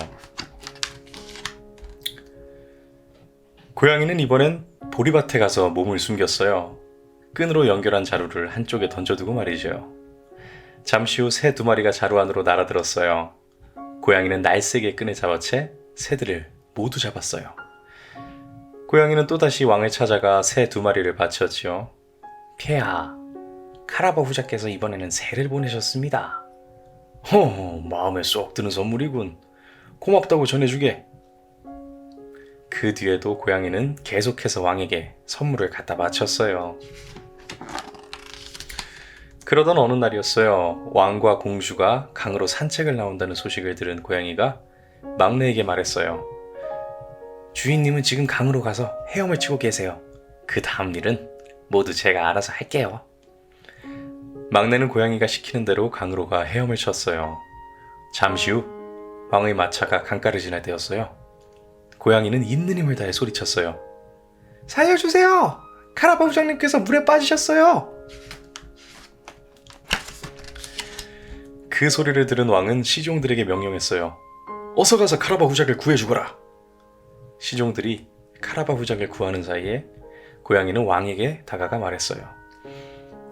고양이는 이번엔 보리밭에 가서 몸을 숨겼어요. 끈으로 연결한 자루를 한쪽에 던져두고 말이죠. 잠시 후 새 2마리가 자루 안으로 날아들었어요. 고양이는 날쌔게 끈에 잡아채 새들을 모두 잡았어요. 고양이는 또다시 왕을 찾아가 새 2마리를 바쳤지요. 폐하, 카라바 후자께서 이번에는 새를 보내셨습니다. 마음에 쏙 드는 선물이군. 고맙다고 전해주게. 그 뒤에도 고양이는 계속해서 왕에게 선물을 갖다 바쳤어요. 그러던 어느 날이었어요. 왕과 공주가 강으로 산책을 나온다는 소식을 들은 고양이가 막내에게 말했어요. 주인님은 지금 강으로 가서 헤엄을 치고 계세요. 그 다음 일은 모두 제가 알아서 할게요. 막내는 고양이가 시키는 대로 강으로 가 헤엄을 쳤어요. 잠시 후 왕의 마차가 강가를 지날 때였어요. 고양이는 있는 힘을 다해 소리쳤어요. 살려주세요! 카라바 부장님께서 물에 빠지셨어요! 그 소리를 들은 왕은 시종들에게 명령했어요. 어서 가서 카라바 후작을 구해주거라. 시종들이 카라바 후작을 구하는 사이에 고양이는 왕에게 다가가 말했어요.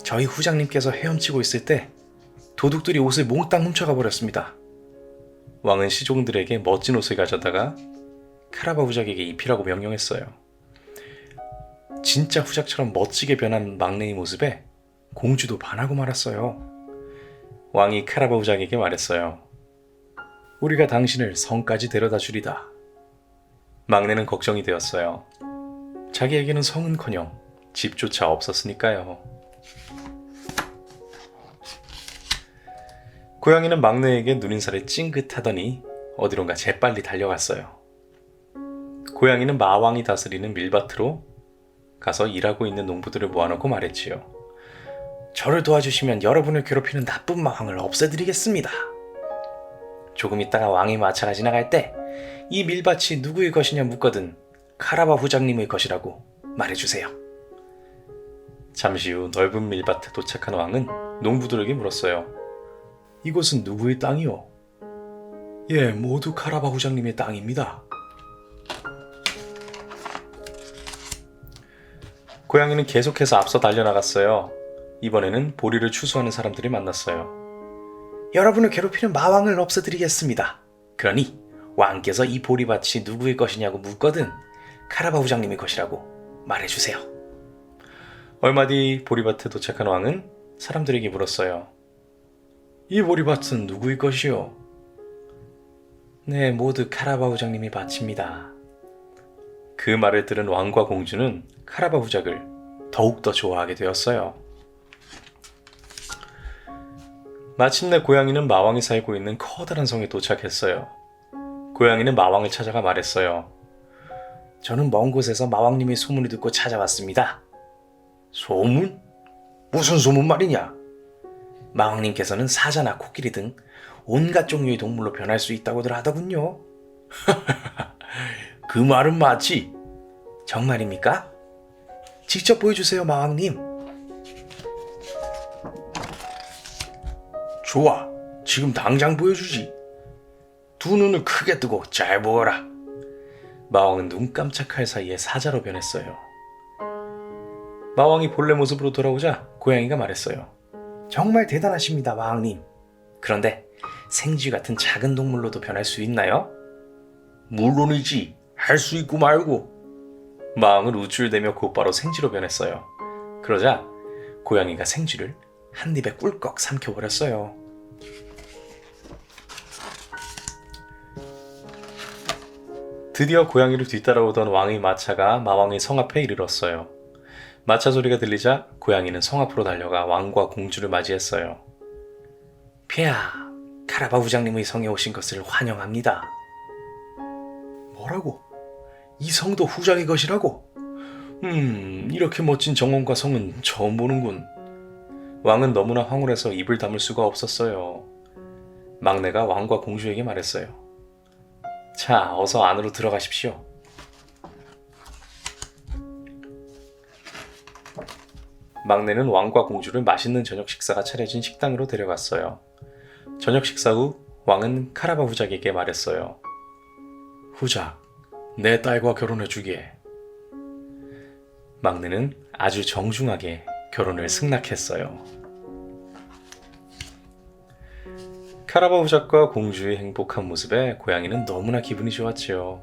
저희 후장님께서 헤엄치고 있을 때 도둑들이 옷을 몽땅 훔쳐가 버렸습니다. 왕은 시종들에게 멋진 옷을 가져다가 카라바 후작에게 입히라고 명령했어요. 진짜 후작처럼 멋지게 변한 막내의 모습에 공주도 반하고 말았어요. 왕이 카라바 후작에게 말했어요. 우리가 당신을 성까지 데려다 주리다. 막내는 걱정이 되었어요. 자기에게는 성은커녕 집조차 없었으니까요. 고양이는 막내에게 눈인사를 찡긋하더니 어디론가 재빨리 달려갔어요. 고양이는 마왕이 다스리는 밀밭으로 가서 일하고 있는 농부들을 모아놓고 말했지요. 저를 도와주시면 여러분을 괴롭히는 나쁜 마왕을 없애드리겠습니다. 조금 있다가 왕의 마차가 지나갈 때 이 밀밭이 누구의 것이냐 묻거든 카라바 후장님의 것이라고 말해주세요. 잠시 후 넓은 밀밭에 도착한 왕은 농부들에게 물었어요. 이곳은 누구의 땅이요? 예, 모두 카라바 후장님의 땅입니다. 고양이는 계속해서 앞서 달려나갔어요. 이번에는 보리를 추수하는 사람들을 만났어요. 여러분을 괴롭히는 마왕을 없애드리겠습니다. 그러니 왕께서 이 보리밭이 누구의 것이냐고 묻거든 카라바 후장님의 것이라고 말해주세요. 얼마 뒤 보리밭에 도착한 왕은 사람들에게 물었어요. 이 보리밭은 누구의 것이요? 네, 모두 카라바 후장님의 밭입니다. 그 말을 들은 왕과 공주는 카라바 후작을 더욱더 좋아하게 되었어요. 마침내 고양이는 마왕이 살고 있는 커다란 성에 도착했어요. 고양이는 마왕을 찾아가 말했어요. 저는 먼 곳에서 마왕님의 소문을 듣고 찾아왔습니다. 소문? 무슨 소문 말이냐? 마왕님께서는 사자나 코끼리 등 온갖 종류의 동물로 변할 수 있다고들 하더군요. 그 말은 맞지? 정말입니까? 직접 보여주세요, 마왕님. 좋아, 지금 당장 보여주지. 두 눈을 크게 뜨고 잘 보거라. 마왕은 눈 깜짝할 사이에 사자로 변했어요. 마왕이 본래 모습으로 돌아오자 고양이가 말했어요. 정말 대단하십니다, 마왕님. 그런데 생쥐 같은 작은 동물로도 변할 수 있나요? 물론이지. 할 수 있고 말고. 마왕은 우쭐대며 곧바로 생쥐로 변했어요. 그러자 고양이가 생쥐를 한 입에 꿀꺽 삼켜버렸어요. 드디어 고양이를 뒤따라오던 왕의 마차가 마왕의 성 앞에 이르렀어요. 마차 소리가 들리자 고양이는 성 앞으로 달려가 왕과 공주를 맞이했어요. 폐하, 카라바 후장님의 성에 오신 것을 환영합니다. 뭐라고? 이 성도 후장의 것이라고? 이렇게 멋진 정원과 성은 처음 보는군. 왕은 너무나 황홀해서 입을 다물 수가 없었어요. 막내가 왕과 공주에게 말했어요. 자, 어서 안으로 들어가십시오. 막내는 왕과 공주를 맛있는 저녁 식사가 차려진 식당으로 데려갔어요. 저녁 식사 후 왕은 카라바 후작에게 말했어요. 후작, 내 딸과 결혼해주게. 막내는 아주 정중하게 결혼을 승낙했어요. 카라바 후작과 공주의 행복한 모습에 고양이는 너무나 기분이 좋았지요.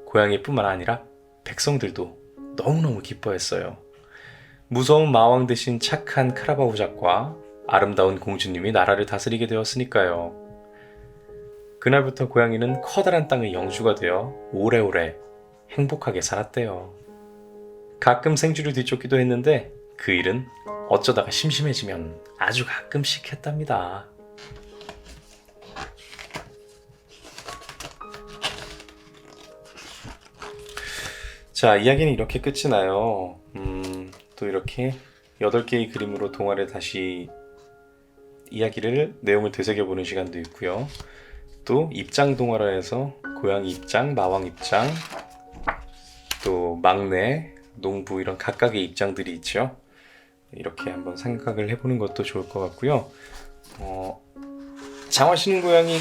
고양이뿐만 아니라 백성들도 너무너무 기뻐했어요. 무서운 마왕 대신 착한 카라바오 작과 아름다운 공주님이 나라를 다스리게 되었으니까요. 그날부터 고양이는 커다란 땅의 영주가 되어 오래오래 행복하게 살았대요. 가끔 생쥐를 뒤쫓기도 했는데 그 일은 어쩌다가 심심해지면 아주 가끔씩 했답니다. 자, 이야기는 이렇게 끝이 나요. 또 이렇게 8개의 그림으로 동화를 다시 내용을 되새겨보는 시간도 있고요. 또 입장 동화라 해서 고양이 입장, 마왕 입장, 또 막내, 농부 이런 각각의 입장들이 있죠. 이렇게 한번 생각을 해보는 것도 좋을 것 같고요. 장화시는 고양이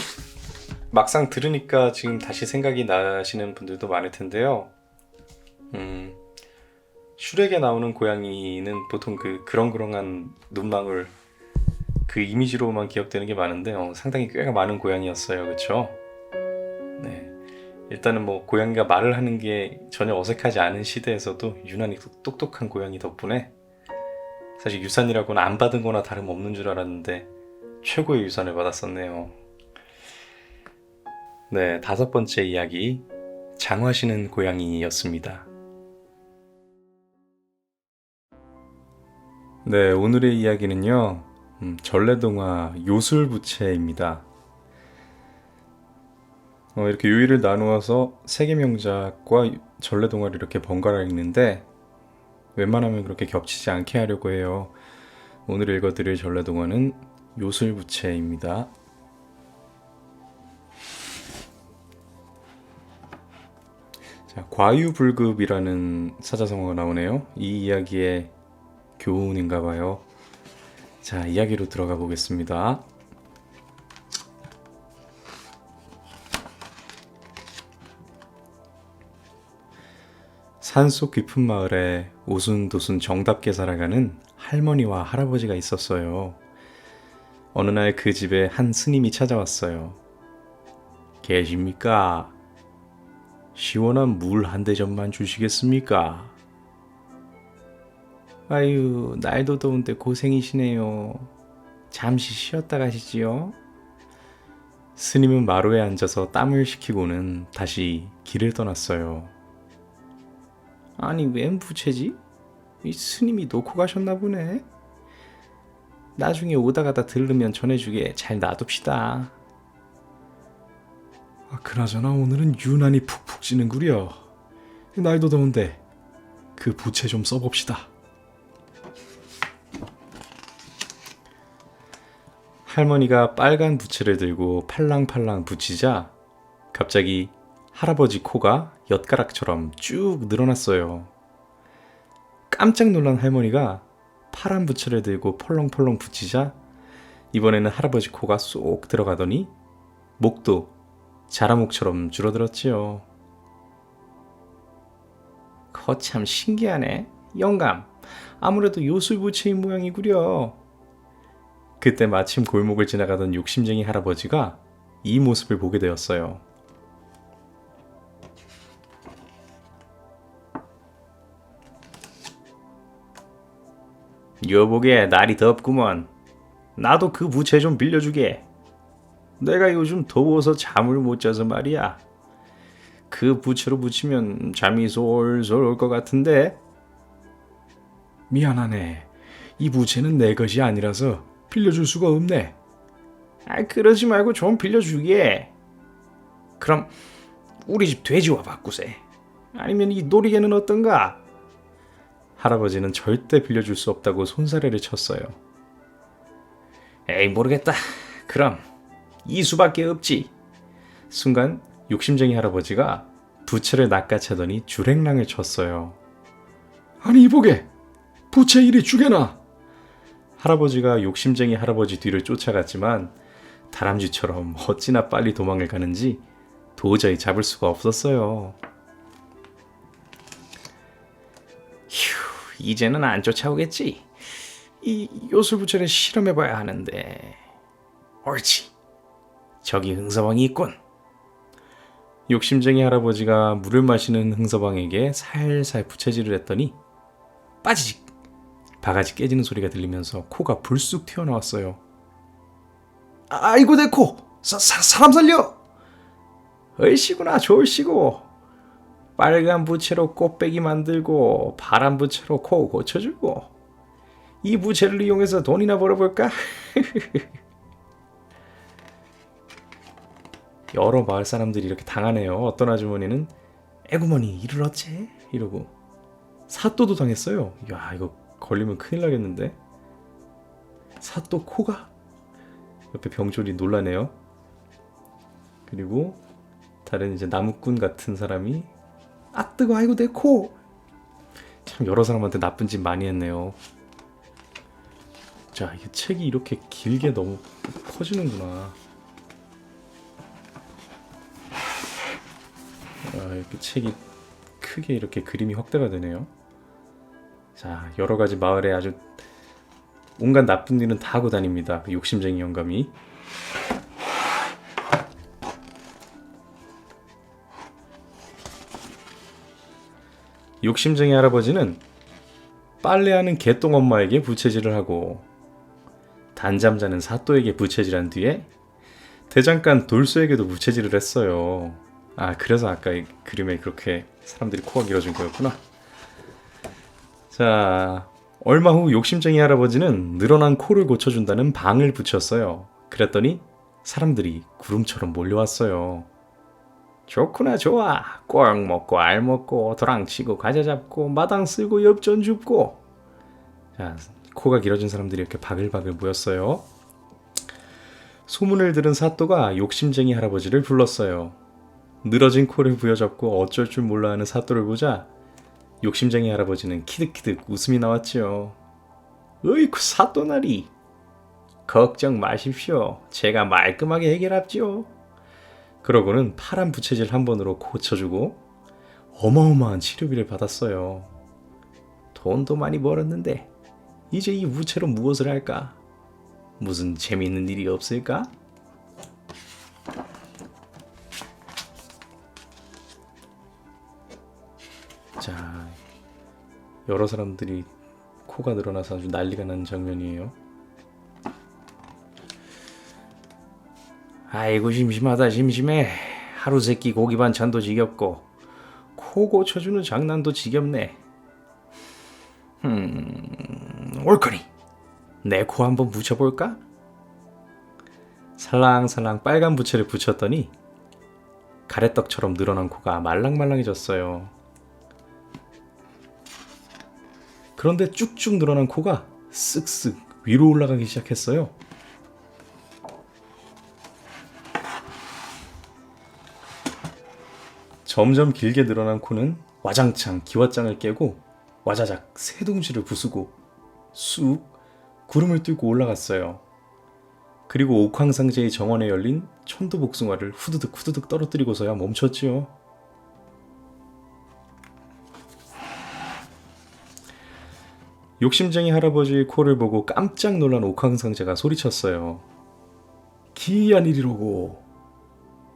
막상 들으니까 지금 다시 생각이 나시는 분들도 많을 텐데요. 슈렉에 나오는 고양이는 보통 그 그렁그렁한 눈망울 그 이미지로만 기억되는 게 많은데 상당히 꽤가 많은 고양이였어요. 그쵸? 네. 일단은 뭐 고양이가 말을 하는 게 전혀 어색하지 않은 시대에서도 유난히 똑똑한 고양이 덕분에 사실 유산이라고는 안 받은 거나 다름없는 줄 알았는데 최고의 유산을 받았었네요. 네, 5번째 이야기 장화시는 고양이였습니다. 네, 오늘의 이야기는요. 전래동화 요술부채입니다. 이렇게 요일을 나누어서 세계명작과 전래동화를 이렇게 번갈아 읽는데 웬만하면 그렇게 겹치지 않게 하려고 해요. 오늘 읽어드릴 전래동화는 요술부채입니다. 자, 과유불급이라는 사자성어가 나오네요. 이 이야기의 교훈인가 봐요. 자, 이야기로 들어가 보겠습니다. 산속 깊은 마을에 오순도순 정답게 살아가는 할머니와 할아버지가 있었어요. 어느 날 그 집에 한 스님이 찾아왔어요. 계십니까? 시원한 물 한 대접만 주시겠습니까? 아유, 날도 더운데 고생이시네요. 잠시 쉬었다 가시지요. 스님은 마루에 앉아서 땀을 식히고는 다시 길을 떠났어요. 아니, 웬 부채지? 이 스님이 놓고 가셨나 보네. 나중에 오다 가다 들르면 전해주게 잘 놔둡시다. 그나저나 오늘은 유난히 푹푹 찌는구려. 날도 더운데 그 부채 좀 써봅시다. 할머니가 빨간 부채를 들고 팔랑팔랑 붙이자 갑자기 할아버지 코가 엿가락처럼 쭉 늘어났어요. 깜짝 놀란 할머니가 파란 부채를 들고 펄렁펄렁 붙이자 이번에는 할아버지 코가 쏙 들어가더니 목도 자라목처럼 줄어들었지요. 거참 신기하네. 영감, 아무래도 요술부채인 모양이구려. 그때 마침 골목을 지나가던 욕심쟁이 할아버지가 이 모습을 보게 되었어요. 여보게, 날이 덥구먼. 나도 그 부채 좀 빌려주게. 내가 요즘 더워서 잠을 못 자서 말이야. 그 부채로 붙이면 잠이 솔솔 올 것 같은데. 미안하네. 이 부채는 내 것이 아니라서 빌려줄 수가 없네. 그러지 말고 좀 빌려주게. 그럼 우리 집 돼지와 바꾸세. 아니면 이 놀이개는 어떤가? 할아버지는 절대 빌려줄 수 없다고 손사래를 쳤어요. 에이, 모르겠다. 그럼 이 수밖에 없지. 순간 욕심쟁이 할아버지가 부채를 낚아채더니 주랭랑을 쳤어요. 아니 이보게, 부채 이리 주게나. 할아버지가 욕심쟁이 할아버지 뒤를 쫓아갔지만 다람쥐처럼 어찌나 빨리 도망을 가는지 도저히 잡을 수가 없었어요. 휴, 이제는 안 쫓아오겠지. 이 요술부채를 실험해봐야 하는데. 옳지, 저기 흥서방이 있군. 욕심쟁이 할아버지가 물을 마시는 흥서방에게 살살 부채질을 했더니 빠지직 바가지 깨지는 소리가 들리면서 코가 불쑥 튀어나왔어요. 아이고 내 코! 사람 살려! 얼씨구나 좋을씨고. 빨간 부채로 꽃배기 만들고 파란 부채로 코 고쳐주고 이 부채를 이용해서 돈이나 벌어볼까? 여러 마을 사람들이 이렇게 당하네요. 어떤 아주머니는 애구머니 이를 어째? 이러고 사또도 당했어요. 야 이거 걸리면 큰일 나겠는데. 사또 코가? 옆에 병졸이 놀라네요. 그리고 다른 이제 나무꾼 같은 사람이 아 뜨거 아이고 내 코. 참 여러 사람한테 나쁜 짓 많이 했네요. 자 이게 책이 이렇게 길게 너무 퍼지는구나. 이렇게 책이 크게 이렇게 그림이 확대가 되네요. 자 여러 가지 마을에 아주 온갖 나쁜 일은 다 하고 다닙니다. 그 욕심쟁이 영감이. 욕심쟁이 할아버지는 빨래하는 개똥 엄마에게 부채질을 하고 단잠 자는 사또에게 부채질한 뒤에 대장간 돌쇠에게도 부채질을 했어요. 아 그래서 아까 이 그림에 그렇게 사람들이 코가 길어진 거였구나. 자 얼마 후 욕심쟁이 할아버지는 늘어난 코를 고쳐준다는 방을 붙였어요. 그랬더니 사람들이 구름처럼 몰려왔어요. 좋구나 좋아. 꼴 먹고 알 먹고 도랑치고 과자 잡고 마당 쓸고 엽전 줍고. 자 코가 길어진 사람들이 이렇게 바글바글 모였어요. 소문을 들은 사또가 욕심쟁이 할아버지를 불렀어요. 늘어진 코를 부여잡고 어쩔 줄 몰라 하는 사또를 보자 욕심쟁이 할아버지는 키득키득 웃음이 나왔지요. 어이쿠 사또나리 걱정 마십시오. 제가 말끔하게 해결합지요. 그러고는 파란 부채질 한 번으로 고쳐주고 어마어마한 치료비를 받았어요. 돈도 많이 벌었는데 이제 이 부채로 무엇을 할까? 무슨 재미있는 일이 없을까? 자, 여러 사람들이 코가 늘어나서 아주 난리가 나는 장면이에요. 아이고 심심하다 심심해. 하루 세끼 고기 반찬도 지겹고 코 고쳐주는 장난도 지겹네. 옳거니 내 코 한번 붙여볼까? 살랑살랑 빨간 부채를 붙였더니 가래떡처럼 늘어난 코가 말랑말랑해졌어요. 그런데 쭉쭉 늘어난 코가 쓱쓱 위로 올라가기 시작했어요. 점점 길게 늘어난 코는 와장창 기왓장을 깨고 와자작 새둥지를 부수고 쑥 구름을 뚫고 올라갔어요. 그리고 옥황상제의 정원에 열린 천도복숭아를 후두둑 후두둑 떨어뜨리고서야 멈췄지요. 욕심쟁이 할아버지의 코를 보고 깜짝 놀란 옥황상제가 소리쳤어요. 기이한 일이로고.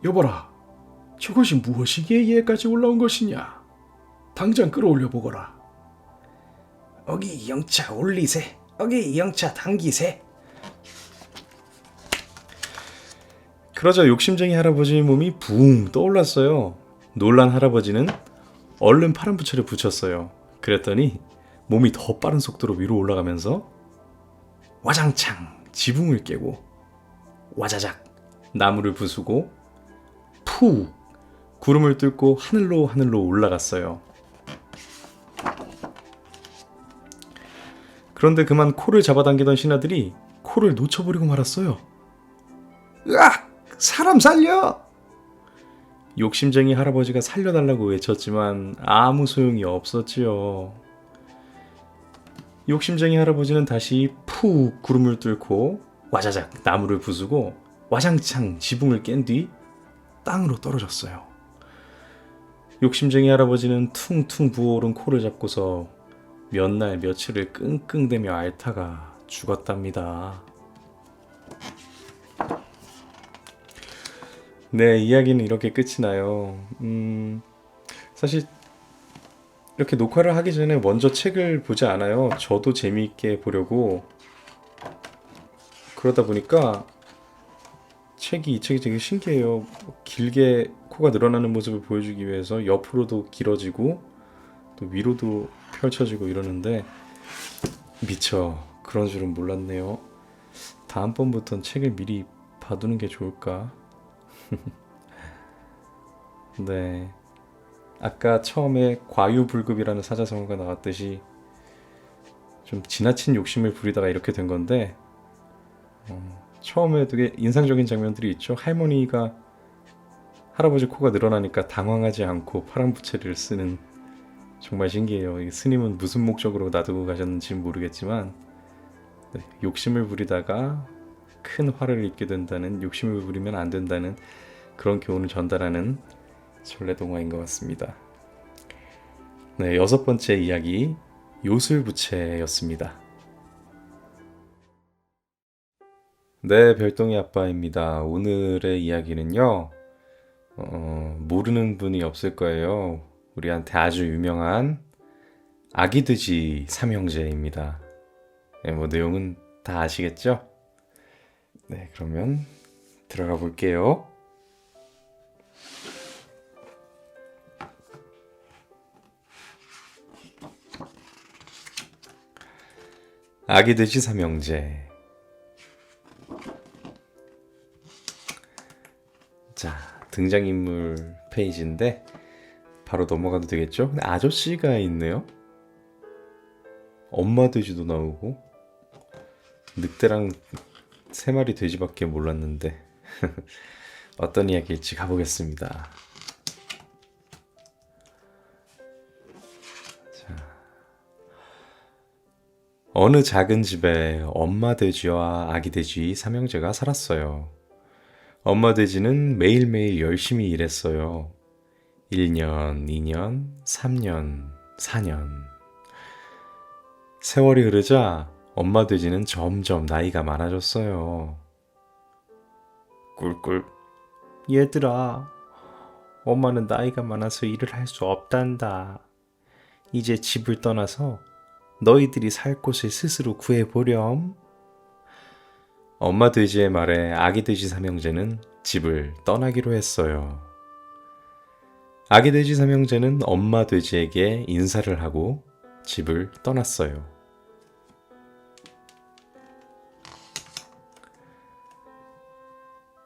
여보라, 저것이 무엇이기에 이에까지 올라온 것이냐? 당장 끌어올려 보거라. 어기 영차 올리세, 어기 영차 당기세. 그러자 욕심쟁이 할아버지의 몸이 붕 떠올랐어요. 놀란 할아버지는 얼른 파란 부채를 붙였어요. 그랬더니 몸이 더 빠른 속도로 위로 올라가면서 와장창 지붕을 깨고 와자작 나무를 부수고 푹 구름을 뚫고 하늘로 올라갔어요. 그런데 그만 코를 잡아당기던 신하들이 코를 놓쳐버리고 말았어요. 으악! 사람 살려! 욕심쟁이 할아버지가 살려달라고 외쳤지만 아무 소용이 없었지요. 욕심쟁이 할아버지는 다시 푹 구름을 뚫고 와자작 나무를 부수고 와장창 지붕을 깬 뒤 땅으로 떨어졌어요. 욕심쟁이 할아버지는 퉁퉁 부어오른 코를 잡고서 몇 날 며칠을 끙끙대며 앓다가 죽었답니다. 네, 이야기는 이렇게 끝이 나요. 사실 이렇게 녹화를 하기 전에 먼저 책을 보지 않아요. 저도 재미있게 보려고. 그러다 보니까 이 책이 되게 신기해요. 길게 코가 늘어나는 모습을 보여주기 위해서 옆으로도 길어지고 또 위로도 펼쳐지고 이러는데 미처 그런 줄은 몰랐네요. 다음번부턴 책을 미리 봐두는 게 좋을까? 네. 아까 처음에 과유불급이라는 사자성어가 나왔듯이 좀 지나친 욕심을 부리다가 이렇게 된 건데 처음에 되게 인상적인 장면들이 있죠. 할머니가 할아버지 코가 늘어나니까 당황하지 않고 파란 부채를 쓰는 정말 신기해요. 이 스님은 무슨 목적으로 놔두고 가셨는지 모르겠지만 네, 욕심을 부리다가 큰 화를 입게 된다는 욕심을 부리면 안 된다는 그런 교훈을 전달하는 전래동화인 것 같습니다. 네, 6번째 이야기 요술부채였습니다. 네, 별똥이 아빠입니다. 오늘의 이야기는요, 모르는 분이 없을 거예요. 우리한테 아주 유명한 아기돼지 삼형제입니다. 네, 뭐 내용은 다 아시겠죠? 네, 그러면 들어가 볼게요. 아기돼지 삼형제. 자, 등장인물 페이지인데 바로 넘어가도 되겠죠? 근데 아저씨가 있네요. 엄마 돼지도 나오고 늑대랑 3마리 돼지밖에 몰랐는데 어떤 이야기일지 가보겠습니다. 자, 어느 작은 집에 엄마 돼지와 아기 돼지 삼형제가 살았어요. 엄마 돼지는 매일매일 열심히 일했어요. 1년, 2년, 3년, 4년. 세월이 흐르자 엄마 돼지는 점점 나이가 많아졌어요. 꿀꿀. 얘들아, 엄마는 나이가 많아서 일을 할 수 없단다. 이제 집을 떠나서 너희들이 살 곳을 스스로 구해보렴. 엄마 돼지의 말에 아기 돼지 삼형제는 집을 떠나기로 했어요. 아기 돼지 삼형제는 엄마 돼지에게 인사를 하고 집을 떠났어요.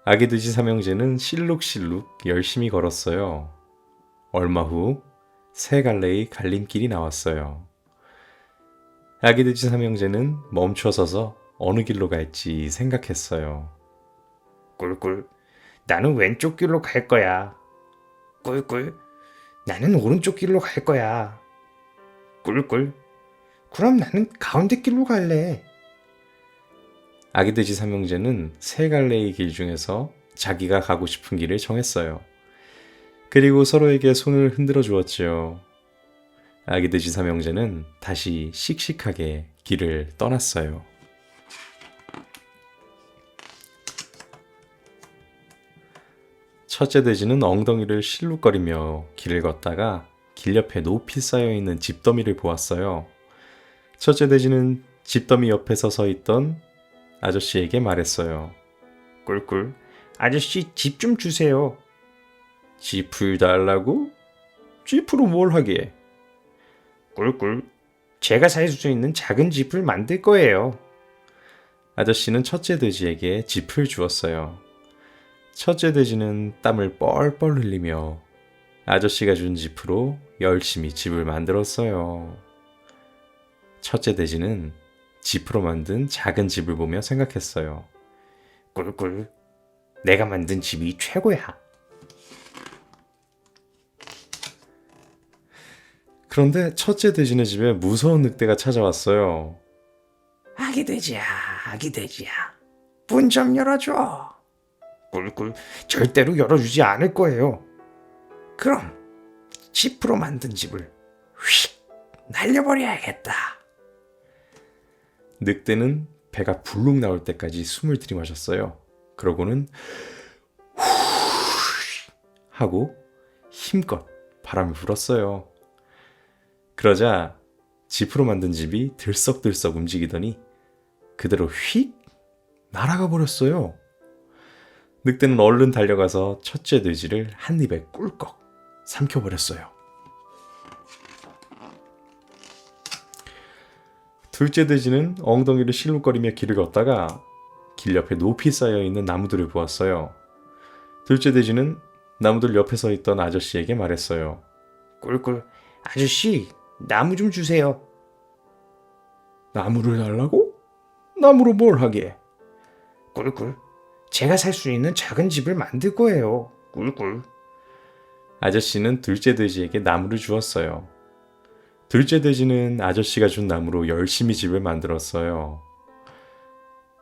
아기 돼지 삼형제는 실룩실룩 열심히 걸었어요. 얼마 후 세 갈래의 갈림길이 나왔어요. 아기 돼지 삼형제는 멈춰서서 어느 길로 갈지 생각했어요. 꿀꿀, 나는 왼쪽 길로 갈 거야. 꿀꿀, 나는 오른쪽 길로 갈 거야. 꿀꿀, 그럼 나는 가운데 길로 갈래. 아기 돼지 삼형제는 세 갈래의 길 중에서 자기가 가고 싶은 길을 정했어요. 그리고 서로에게 손을 흔들어 주었지요. 아기 돼지 삼형제는 다시 씩씩하게 길을 떠났어요. 첫째 돼지는 엉덩이를 실룩거리며 길을 걷다가 길 옆에 높이 쌓여있는 집더미를 보았어요. 첫째 돼지는 집더미 옆에 서 있던 아저씨에게 말했어요. 꿀꿀, 아저씨 집 좀 주세요. 집을 달라고? 집으로 뭘 하게? 꿀꿀, 제가 살 수 있는 작은 집을 만들 거예요. 아저씨는 첫째 돼지에게 집을 주었어요. 첫째 돼지는 땀을 뻘뻘 흘리며 아저씨가 준 지프로 열심히 집을 만들었어요. 첫째 돼지는 지프로 만든 작은 집을 보며 생각했어요. 꿀꿀, 내가 만든 집이 최고야. 그런데 첫째 돼지네 집에 무서운 늑대가 찾아왔어요. 아기 돼지야, 아기 돼지야, 문 좀 열어줘. 꿀꿀, 절대로 열어주지 않을 거예요. 그럼 지프로 만든 집을 휙 날려버려야겠다. 늑대는 배가 불룩 나올 때까지 숨을 들이마셨어요. 그러고는 후 하고 힘껏 바람을 불었어요. 그러자 지프로 만든 집이 들썩들썩 움직이더니 그대로 휙 날아가 버렸어요. 늑대는 얼른 달려가서 첫째 돼지를 한 입에 꿀꺽 삼켜버렸어요. 둘째 돼지는 엉덩이를 실룩거리며 길을 걷다가 길 옆에 높이 쌓여있는 나무들을 보았어요. 둘째 돼지는 나무들 옆에 서 있던 아저씨에게 말했어요. 꿀꿀, 아저씨, 나무 좀 주세요. 나무를 달라고? 나무로 뭘 하게? 꿀꿀, 제가 살 수 있는 작은 집을 만들 거예요. 꿀꿀. 아저씨는 둘째 돼지에게 나무를 주었어요. 둘째 돼지는 아저씨가 준 나무로 열심히 집을 만들었어요.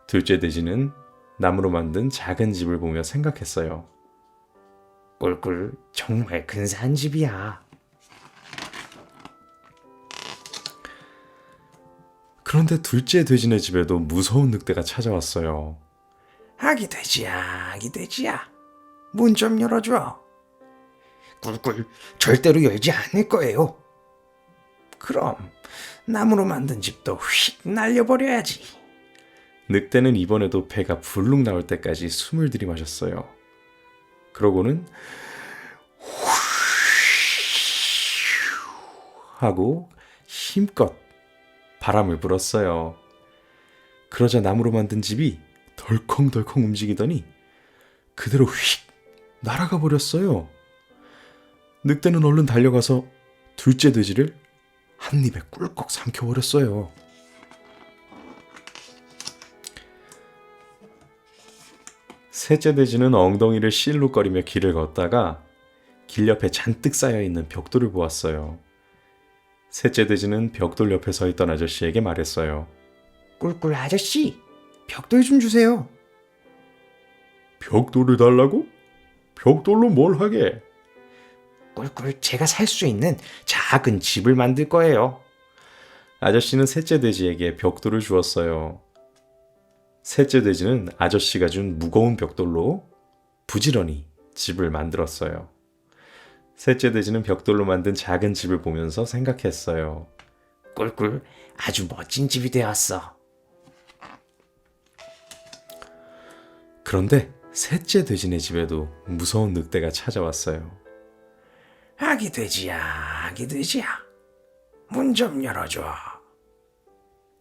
둘째 돼지는 나무로 만든 작은 집을 보며 생각했어요. 꿀꿀, 정말 근사한 집이야. 그런데 둘째 돼지네 집에도 무서운 늑대가 찾아왔어요. 아기 돼지야, 아기 돼지야. 문 좀 열어줘. 꿀꿀, 절대로 열지 않을 거예요. 그럼 나무로 만든 집도 휙 날려버려야지. 늑대는 이번에도 배가 불룩 나올 때까지 숨을 들이마셨어요. 그러고는 하고 힘껏 바람을 불었어요. 그러자 나무로 만든 집이 덜컹덜컹 움직이더니 그대로 휙 날아가 버렸어요. 늑대는 얼른 달려가서 둘째 돼지를 한 입에 꿀꺽 삼켜버렸어요. 셋째 돼지는 엉덩이를 실룩거리며 길을 걷다가 길 옆에 잔뜩 쌓여있는 벽돌을 보았어요. 셋째 돼지는 벽돌 옆에 서 있던 아저씨에게 말했어요. 꿀꿀 아저씨, 벽돌 좀 주세요. 벽돌을 달라고? 벽돌로 뭘 하게? 꿀꿀, 제가 살 수 있는 작은 집을 만들 거예요. 아저씨는 셋째 돼지에게 벽돌을 주었어요. 셋째 돼지는 아저씨가 준 무거운 벽돌로 부지런히 집을 만들었어요. 셋째 돼지는 벽돌로 만든 작은 집을 보면서 생각했어요. 꿀꿀, 아주 멋진 집이 되었어. 그런데 셋째 돼지네 집에도 무서운 늑대가 찾아왔어요. 아기 돼지야, 아기 돼지야. 문 좀 열어줘.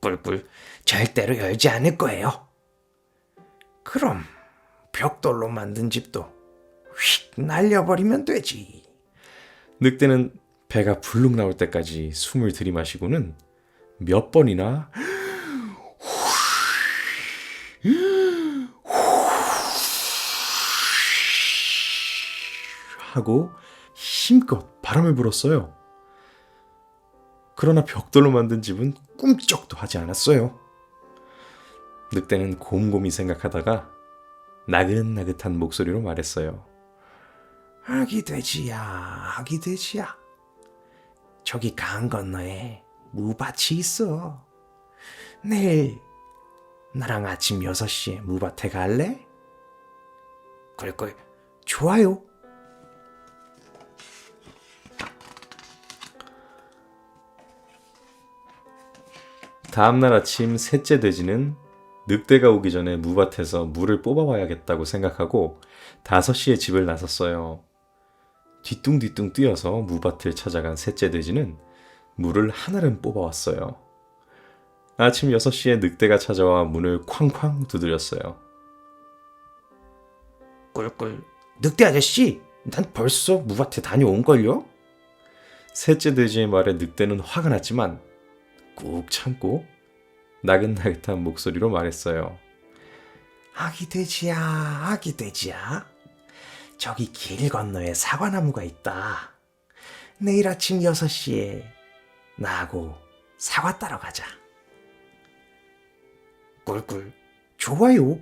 꿀꿀, 절대로 열지 않을 거예요. 그럼 벽돌로 만든 집도 휙 날려버리면 되지. 늑대는 배가 불룩 나올 때까지 숨을 들이마시고는 몇 번이나 하고 힘껏 바람을 불었어요. 그러나 벽돌로 만든 집은 꿈쩍도 하지 않았어요. 늑대는 곰곰이 생각하다가 나긋나긋한 목소리로 말했어요. 아기 돼지야, 아기 돼지야. 저기 강 건너에 무밭이 있어. 내일 나랑 아침 6시에 무밭에 갈래? 꿀꿀, 좋아요. 다음날 아침 셋째 돼지는 늑대가 오기 전에 무밭에서 물을 뽑아와야겠다고 생각하고 5시에 집을 나섰어요. 뒤뚱뒤뚱 뛰어서 무밭을 찾아간 셋째 돼지는 물을 한 알은 뽑아왔어요. 아침 6시에 늑대가 찾아와 문을 쾅쾅 두드렸어요. 꿀꿀, 늑대 아저씨, 난 벌써 무밭에 다녀온걸요? 셋째 돼지의 말에 늑대는 화가 났지만 꾹 참고 나긋나긋한 목소리로 말했어요. 아기 돼지야, 아기 돼지야. 저기 길 건너에 사과나무가 있다. 내일 아침 6시에 나하고 사과 따러 가자. 꿀꿀, 좋아요.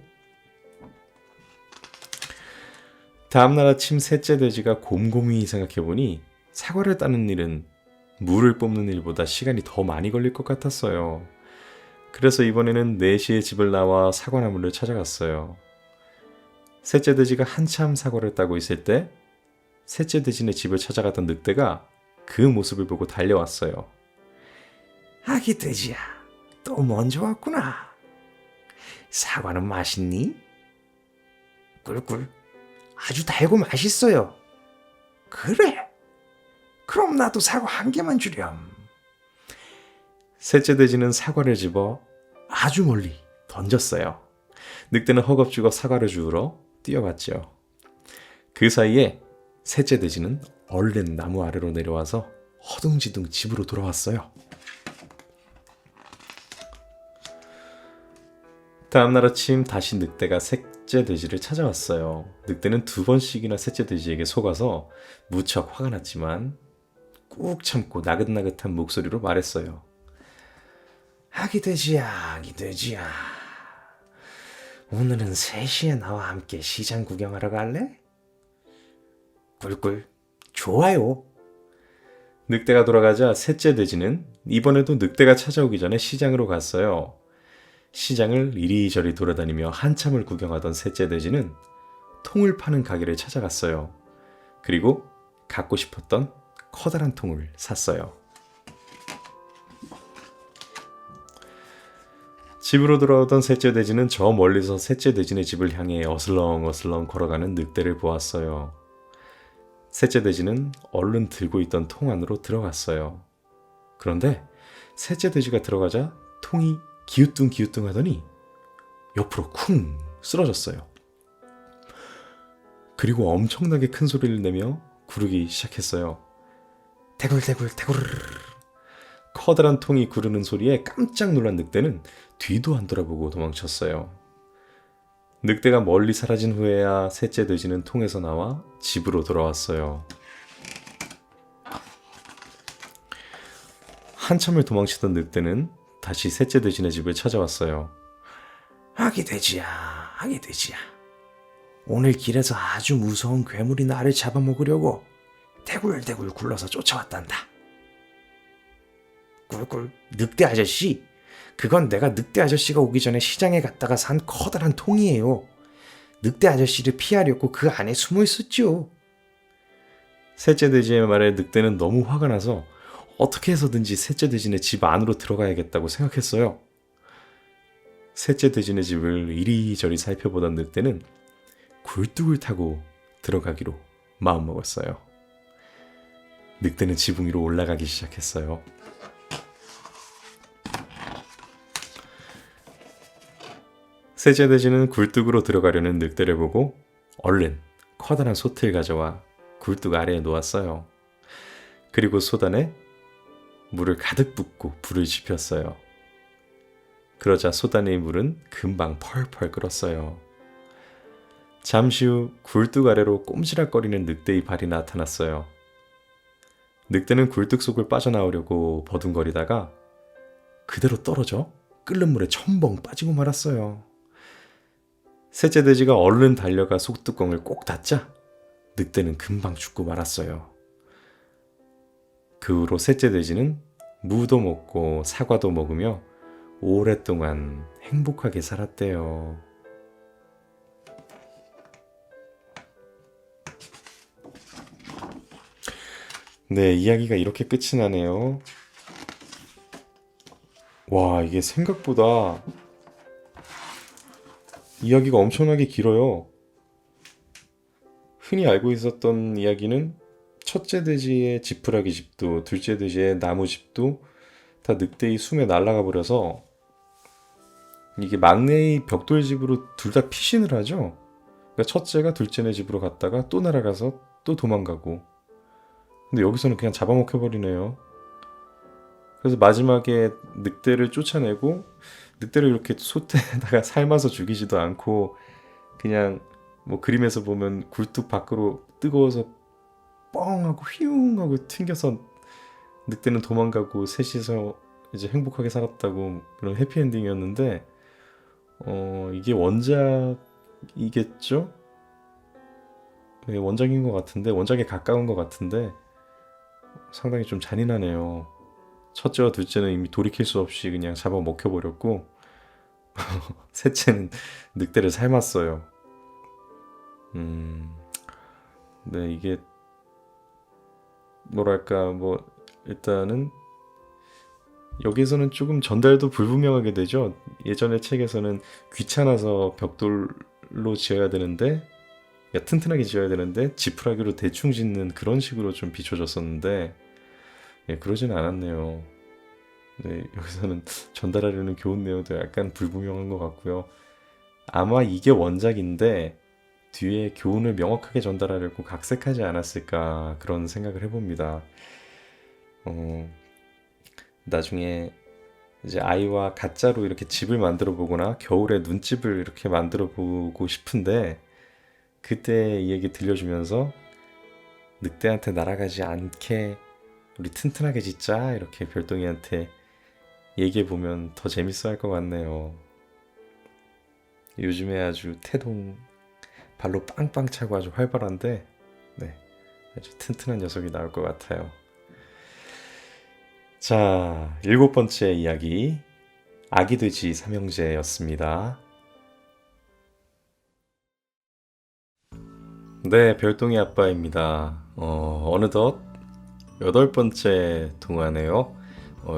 다음날 아침 셋째 돼지가 곰곰이 생각해보니 사과를 따는 일은 물을 뽑는 일보다 시간이 더 많이 걸릴 것 같았어요. 그래서 이번에는 4시에 집을 나와 사과나무를 찾아갔어요. 셋째 돼지가 한참 사과를 따고 있을 때 셋째 돼지네 집을 찾아갔던 늑대가 그 모습을 보고 달려왔어요. 아기 돼지야, 또 먼저 왔구나. 사과는 맛있니? 꿀꿀, 아주 달고 맛있어요. 그래, 그럼 나도 사과 한 개만 주렴. 셋째 돼지는 사과를 집어 아주 멀리 던졌어요. 늑대는 허겁지겁 사과를 주우러 뛰어갔죠. 그 사이에 셋째 돼지는 얼른 나무 아래로 내려와서 허둥지둥 집으로 돌아왔어요. 다음날 아침 다시 늑대가 셋째 돼지를 찾아왔어요. 늑대는 2번씩이나 셋째 돼지에게 속아서 무척 화가 났지만 꾹 참고 나긋나긋한 목소리로 말했어요. 아기 돼지야, 아기 돼지야. 오늘은 3시에 나와 함께 시장 구경하러 갈래? 꿀꿀, 좋아요. 늑대가 돌아가자 셋째 돼지는 이번에도 늑대가 찾아오기 전에 시장으로 갔어요. 시장을 이리저리 돌아다니며 한참을 구경하던 셋째 돼지는 통을 파는 가게를 찾아갔어요. 그리고 갖고 싶었던 커다란 통을 샀어요. 집으로 돌아오던 셋째 돼지는 저 멀리서 셋째 돼지네 집을 향해 어슬렁어슬렁 걸어가는 늑대를 보았어요. 셋째 돼지는 얼른 들고 있던 통 안으로 들어갔어요. 그런데 셋째 돼지가 들어가자 통이 기우뚱기우뚱 하더니 옆으로 쿵 쓰러졌어요. 그리고 엄청나게 큰 소리를 내며 구르기 시작했어요. 대굴대굴 대굴. 커다란 통이 구르는 소리에 깜짝 놀란 늑대는 뒤도 안 돌아보고 도망쳤어요. 늑대가 멀리 사라진 후에야 셋째 돼지는 통에서 나와 집으로 돌아왔어요. 한참을 도망치던 늑대는 다시 셋째 돼지네 집을 찾아왔어요. 아기 돼지야, 아기 돼지야. 오늘 길에서 아주 무서운 괴물이 나를 잡아먹으려고 대굴대굴 굴러서 쫓아왔단다. 꿀꿀, 늑대 아저씨. 그건 내가 늑대 아저씨가 오기 전에 시장에 갔다가 산 커다란 통이에요. 늑대 아저씨를 피하려고 그 안에 숨어 있었죠. 셋째 돼지의 말에 늑대는 너무 화가 나서 어떻게 해서든지 셋째 돼지네 집 안으로 들어가야겠다고 생각했어요. 셋째 돼지네 집을 이리저리 살펴보던 늑대는 굴뚝을 타고 들어가기로 마음먹었어요. 늑대는 지붕 위로 올라가기 시작했어요. 셋째 돼지는 굴뚝으로 들어가려는 늑대를 보고 얼른 커다란 솥을 가져와 굴뚝 아래에 놓았어요. 그리고 솥안에 물을 가득 붓고 불을 지폈어요. 그러자 솥안의 물은 금방 펄펄 끓었어요. 잠시 후 굴뚝 아래로 꼼지락거리는 늑대의 발이 나타났어요. 늑대는 굴뚝 속을 빠져나오려고 버둥거리다가 그대로 떨어져 끓는 물에 첨벙 빠지고 말았어요. 셋째 돼지가 얼른 달려가 속뚜껑을 꼭 닫자 늑대는 금방 죽고 말았어요. 그 후로 셋째 돼지는 무도 먹고 사과도 먹으며 오랫동안 행복하게 살았대요. 네, 이야기가 이렇게 끝이 나네요. 와, 이게 생각보다 이야기가 엄청나게 길어요. 흔히 알고 있었던 이야기는 첫째 돼지의 지푸라기 집도 둘째 돼지의 나무 집도 다 늑대의 숨에 날아가 버려서 이게 막내의 벽돌 집으로 둘 다 피신을 하죠. 그러니까 첫째가 둘째네 집으로 갔다가 또 날아가서 또 도망가고. 근데 여기서는 그냥 잡아먹혀 버리네요. 그래서 마지막에 늑대를 쫓아내고 늑대를 이렇게 솥에다가 삶아서 죽이지도 않고 그냥 뭐 그림에서 보면 굴뚝 밖으로 뜨거워서 뻥 하고 휘웅 하고 튕겨서 늑대는 도망가고 셋이서 이제 행복하게 살았다고 그런 해피엔딩이었는데 이게 원작이겠죠? 네, 원작인 것 같은데 원작에 가까운 것 같은데 상당히 좀 잔인하네요. 첫째와 둘째는 이미 돌이킬 수 없이 그냥 잡아먹혀버렸고 셋째는 늑대를 삶았어요. 네, 이게 뭐랄까 뭐 일단은 여기에서는 조금 전달도 불분명하게 되죠. 예전의 책에서는 귀찮아서 벽돌로 지어야 되는데, 튼튼하게 지어야 되는데 지푸라기로 대충 짓는 그런 식으로 좀 비춰졌었는데, 예, 그러진 않았네요. 네, 여기서는 전달하려는 교훈 내용도 약간 불분명한 것 같고요. 아마 이게 원작인데 뒤에 교훈을 명확하게 전달하려고 각색하지 않았을까 그런 생각을 해봅니다. 나중에 이제 아이와 가짜로 이렇게 집을 만들어 보거나 겨울에 눈집을 이렇게 만들어 보고 싶은데 그때 이 얘기 들려주면서 늑대한테 날아가지 않게 우리 튼튼하게 짓자 이렇게 별똥이한테 얘기해 보면 더 재밌어 할 것 같네요. 요즘에 아주 태동 발로 빵빵 차고 아주 활발한데 네, 아주 튼튼한 녀석이 나올 것 같아요. 자, 7번째 이야기 아기 돼지 삼형제였습니다. 네, 별똥이 아빠입니다. 어느덧 8번째 동화네요.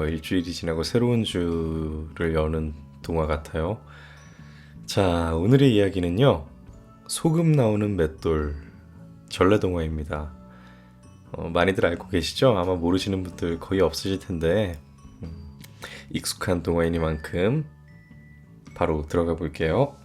일주일이 지나고 새로운 주를 여는 동화 같아요. 자, 오늘의 이야기는요. 소금 나오는 맷돌 전래동화입니다. 많이들 알고 계시죠? 아마 모르시는 분들 거의 없으실 텐데 익숙한 동화이니만큼 바로 들어가 볼게요.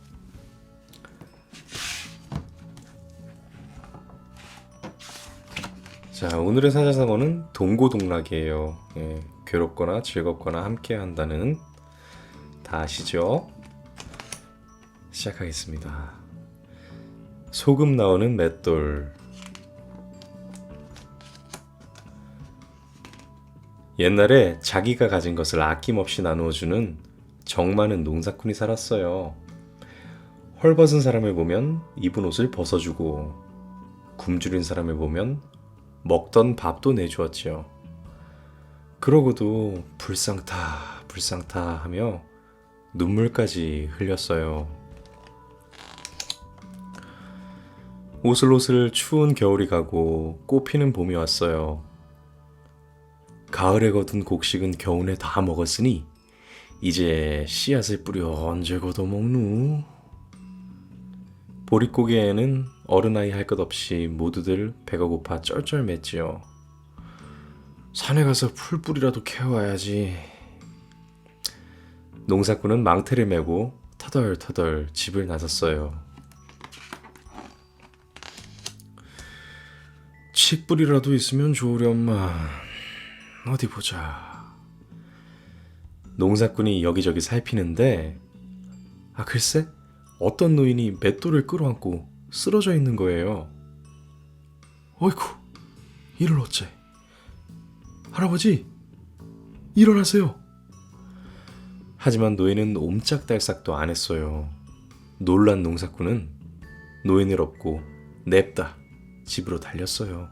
자, 오늘의 사자성어는 동고동락이에요. 예, 괴롭거나 즐겁거나 함께 한다는 다 아시죠? 시작하겠습니다. 소금 나오는 맷돌. 옛날에 자기가 가진 것을 아낌없이 나누어주는 정 많은 농사꾼이 살았어요. 헐벗은 사람을 보면 입은 옷을 벗어주고 굶주린 사람을 보면 먹던 밥도 내주었지요. 그러고도 불쌍타 불쌍타 하며 눈물까지 흘렸어요. 오슬오슬 추운 겨울이 가고 꽃피는 봄이 왔어요. 가을에 거둔 곡식은 겨우내 다 먹었으니 이제 씨앗을 뿌려 언제 걷어먹누? 보릿고개에는 어른아이 할 것 없이 모두들 배가 고파 쩔쩔맸지요. 산에 가서 풀뿌리라도 캐와야지. 농사꾼은 망태를 메고 터덜터덜 집을 나섰어요. 칡뿌리라도 있으면 좋으련만. 어디 보자. 농사꾼이 여기저기 살피는데 글쎄 어떤 노인이 맷돌을 끌어안고 쓰러져 있는 거예요. 어이쿠, 이를 어째. 할아버지, 일어나세요. 하지만 노인은 옴짝달싹도 안 했어요. 놀란 농사꾼은 노인을 업고 냅다 집으로 달렸어요.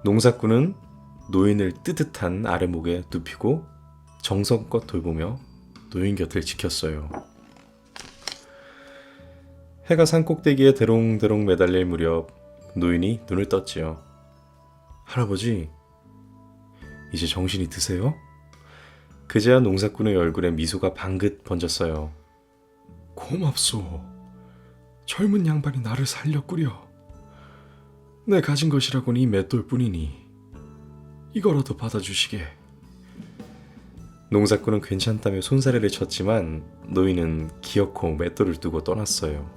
농사꾼은 노인을 뜨뜻한 아래목에 눕히고 정성껏 돌보며 노인 곁을 지켰어요. 해가 산꼭대기에 대롱대롱 매달릴 무렵 노인이 눈을 떴지요. 할아버지, 이제 정신이 드세요? 그제야 농사꾼의 얼굴에 미소가 방긋 번졌어요. 고맙소. 젊은 양반이 나를 살렸구려. 내 가진 것이라고는 이 맷돌뿐이니 이거라도 받아주시게. 농사꾼은 괜찮다며 손사래를 쳤지만 노인은 기어코 맷돌을 두고 떠났어요.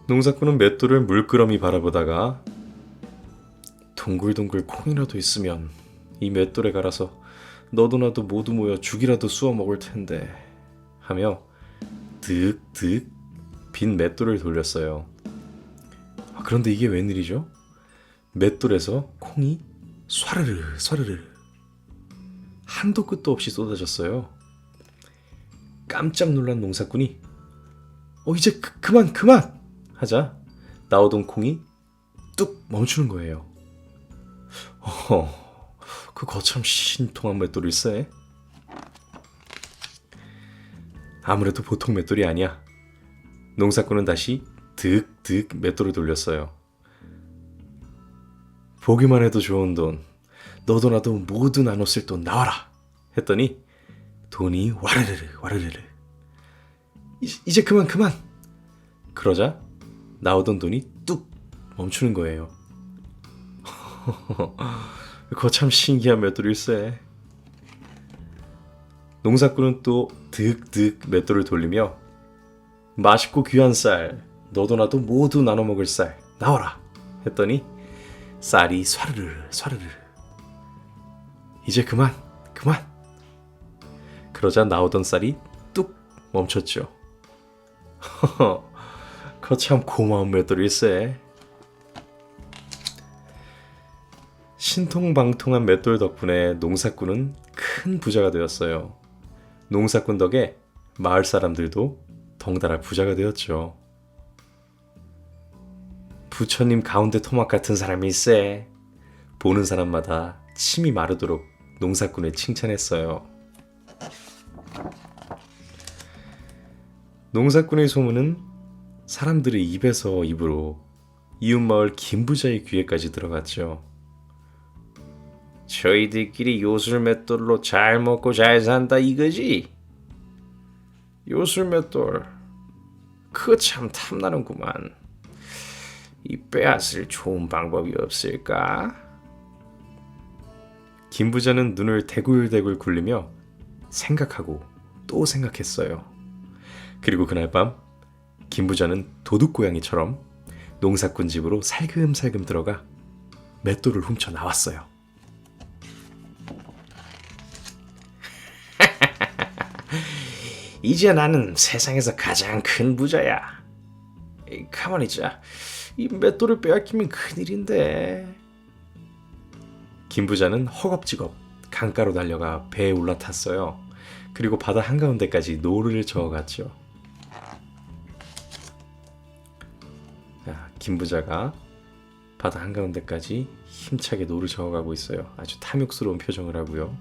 농사꾼은 맷돌을 물끄러미 바라보다가 둥글둥글 콩이라도 있으면 이 맷돌에 갈아서 너도 나도 모두 모여 죽이라도 쑤어 먹을 텐데 하며 득득 빈 맷돌을 돌렸어요. 그런데 이게 웬일이죠? 맷돌에서 콩이 쏴르르 쏴르르 한도 끝도 없이 쏟아졌어요. 깜짝 놀란 농사꾼이 이제 그만 하자 나오던 콩이 뚝 멈추는 거예요. 그 거참 신통한 맷돌일세. 아무래도 보통 맷돌이 아니야. 농사꾼은 다시 득득 맷돌을 돌렸어요. 보기만 해도 좋은 돈, 너도 나도 모두 나눠 쓸 돈 나와라 했더니 돈이 와르르르 와르르르. 이제 그만. 그러자 나오던 돈이 뚝 멈추는 거예요. 그거 참 신기한 맷돌일세. 농사꾼은 또 득득 맷돌을 돌리며 맛있고 귀한 쌀, 너도 나도 모두 나눠 먹을 쌀 나와라 했더니 쌀이 스와르르 스와르르. 이제 그만. 그러자 나오던 쌀이 뚝 멈췄죠. 그거 참 고마운 맷돌일세. 신통방통한 맷돌 덕분에 농사꾼은 큰 부자가 되었어요. 농사꾼 덕에 마을 사람들도 덩달아 부자가 되었죠. 부처님 가운데 토막 같은 사람이 있세. 보는 사람마다 침이 마르도록 농사꾼을 칭찬했어요. 농사꾼의 소문은 사람들의 입에서 입으로 이웃마을 김부자의 귀에까지 들어갔죠. 저희들끼리 요술 맷돌로 잘 먹고 잘 산다 이거지? 요술 맷돌 그거 참 탐나는구만. 이 빼앗을 좋은 방법이 없을까? 김부자는 눈을 대굴대굴 굴리며 생각하고 또 생각했어요. 그리고 그날 밤 김부자는 도둑고양이처럼 농사꾼 집으로 살금살금 들어가 맷돌을 훔쳐 나왔어요. 이제 나는 세상에서 가장 큰 부자야. 가만히 있자. 이 맷돌을 빼앗기면 큰일인데. 김부자는 허겁지겁 강가로 달려가 배에 올라탔어요. 그리고 바다 한가운데까지 노를 저어갔죠. 김부자가 바다 한가운데까지 힘차게 노를 저어가고 있어요. 아주 탐욕스러운 표정을 하고요.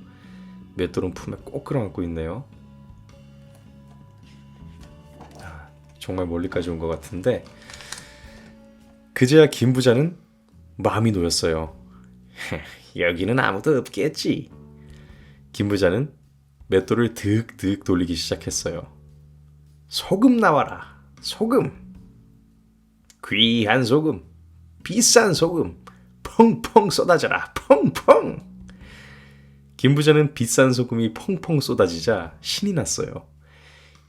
맷돌은 품에 꼭 끌어안고 있네요. 정말 멀리까지 온 것 같은데 그제야 김부자는 마음이 놓였어요. 여기는 아무도 없겠지. 김부자는 맷돌을 득득 돌리기 시작했어요. 소금 나와라. 소금. 귀한 소금. 비싼 소금. 펑펑 쏟아져라. 펑펑. 김부자는 비싼 소금이 펑펑 쏟아지자 신이 났어요.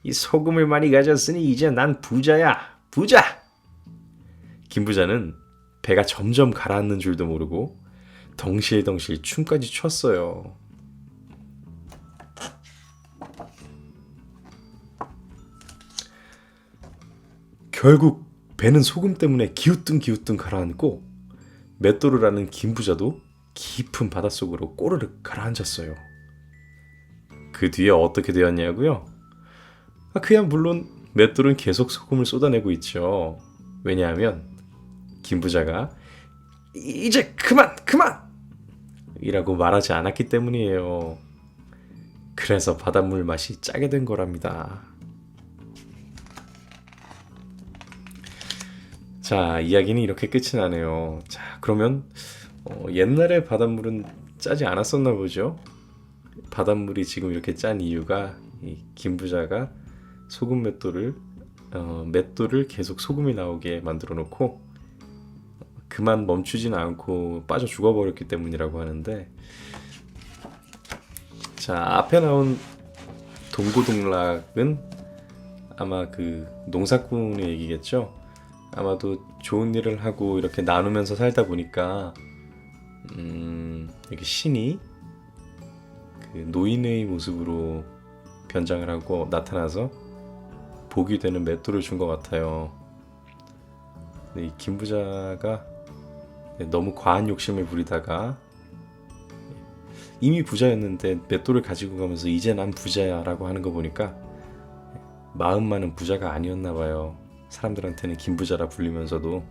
이 소금을 많이 가졌으니 이제 난 부자야. 부자. 김부자는 배가 점점 가라앉는 줄도 모르고 덩실덩실 춤까지 췄어요. 결국 배는 소금 때문에 기우뚱 가라앉고 맷돌을 하는 김부자도 깊은 바닷속으로 꼬르륵 가라앉았어요. 그 뒤에 어떻게 되었냐고요? 그야 물론 맷돌은 계속 소금을 쏟아내고 있죠. 왜냐하면 김부자가 이제 그만 이라고 말하지 않았기 때문이에요. 그래서 바닷물 맛이 짜게 된 거랍니다. 자, 이야기는 이렇게 끝이 나네요. 자, 그러면 옛날에 바닷물은 짜지 않았었나 보죠? 바닷물이 지금 이렇게 짠 이유가 이 김부자가 소금 맷돌을 계속 소금이 나오게 만들어 놓고 그만 멈추진 않고 빠져 죽어버렸기 때문이라고 하는데, 자, 앞에 나온 동고동락은 아마 그 농사꾼의 얘기겠죠. 아마도 좋은 일을 하고 이렇게 나누면서 살다 보니까 이렇게 신이 그 노인의 모습으로 변장을 하고 나타나서 복이 되는 맷돌을 준 것 같아요. 이 김부자가 너무 과한 욕심을 부리다가 이미 부자였는데 맷돌을 가지고 가면서 이제 난 부자야 라고 하는 거 보니까 마음만은 부자가 아니었나 봐요. 사람들한테는 김부자라 불리면서도